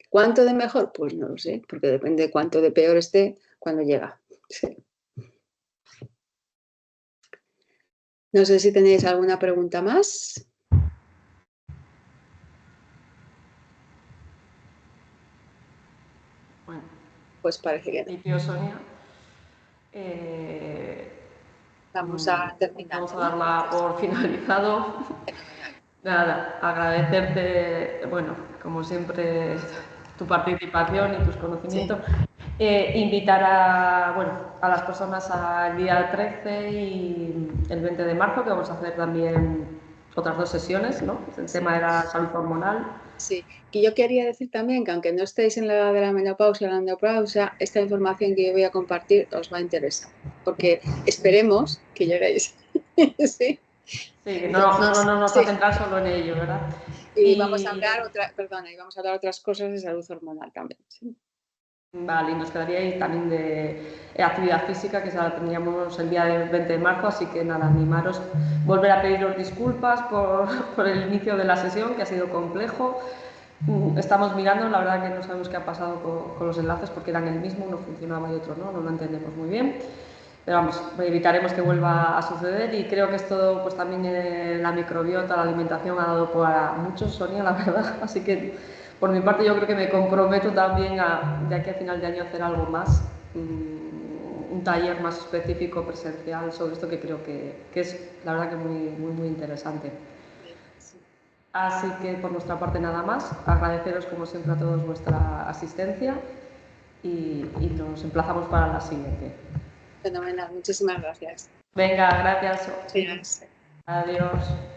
S2: ¿Cuánto de mejor? Pues no lo sé, porque depende de cuánto de peor esté cuando llega. Sí. No sé si tenéis alguna pregunta más.
S1: Bueno,
S2: Pues parece que no.
S1: y tío Sonia,
S2: Vamos a terminar,
S1: vamos a
S2: ¿no?
S1: darla por finalizado.
S2: Fenomenal.
S1: Nada, agradecerte, bueno, como siempre, tu participación y tus
S2: Sí.
S1: conocimientos. Invitar a, bueno, a las personas al día 13 y el 20 de marzo, que vamos a hacer también otras 2 sesiones, ¿no? El
S2: Sí.
S1: tema era salud hormonal.
S2: Sí, y yo quería decir también que aunque no estéis en la edad de la menopausia o la andropausia, esta información que yo voy a compartir os va a interesar, porque esperemos que lleguéis. Sí.
S1: Sí, que no
S2: Entonces,
S1: nos vamos a
S2: sí.
S1: centrar solo en ello, ¿verdad?
S2: Y vamos a
S1: Y
S2: hablar otras cosas de salud hormonal también. Sí.
S1: vale, y nos quedaría ahí también de actividad física, que la tendríamos el día del 20 de marzo, así que nada, animaros, volver a pediros disculpas por el inicio de la sesión, que ha sido complejo. Estamos mirando, la verdad que no sabemos qué ha pasado con los enlaces, porque eran el mismo, uno funcionaba y otro no lo entendemos muy bien. Pero vamos, evitaremos que vuelva a suceder y creo que esto, pues también la microbiota, la alimentación ha dado para muchos, Sonia, la verdad. Así que por mi parte yo creo que me comprometo también de aquí a final de año a hacer algo más, un taller más específico presencial sobre esto que creo que es la verdad que muy interesante.
S2: Sí.
S1: Así que por nuestra parte nada más, agradeceros como siempre a todos vuestra asistencia y nos emplazamos para la siguiente.
S2: Fenomenal, muchísimas gracias.
S1: Venga, gracias.
S2: Gracias.
S1: Adiós.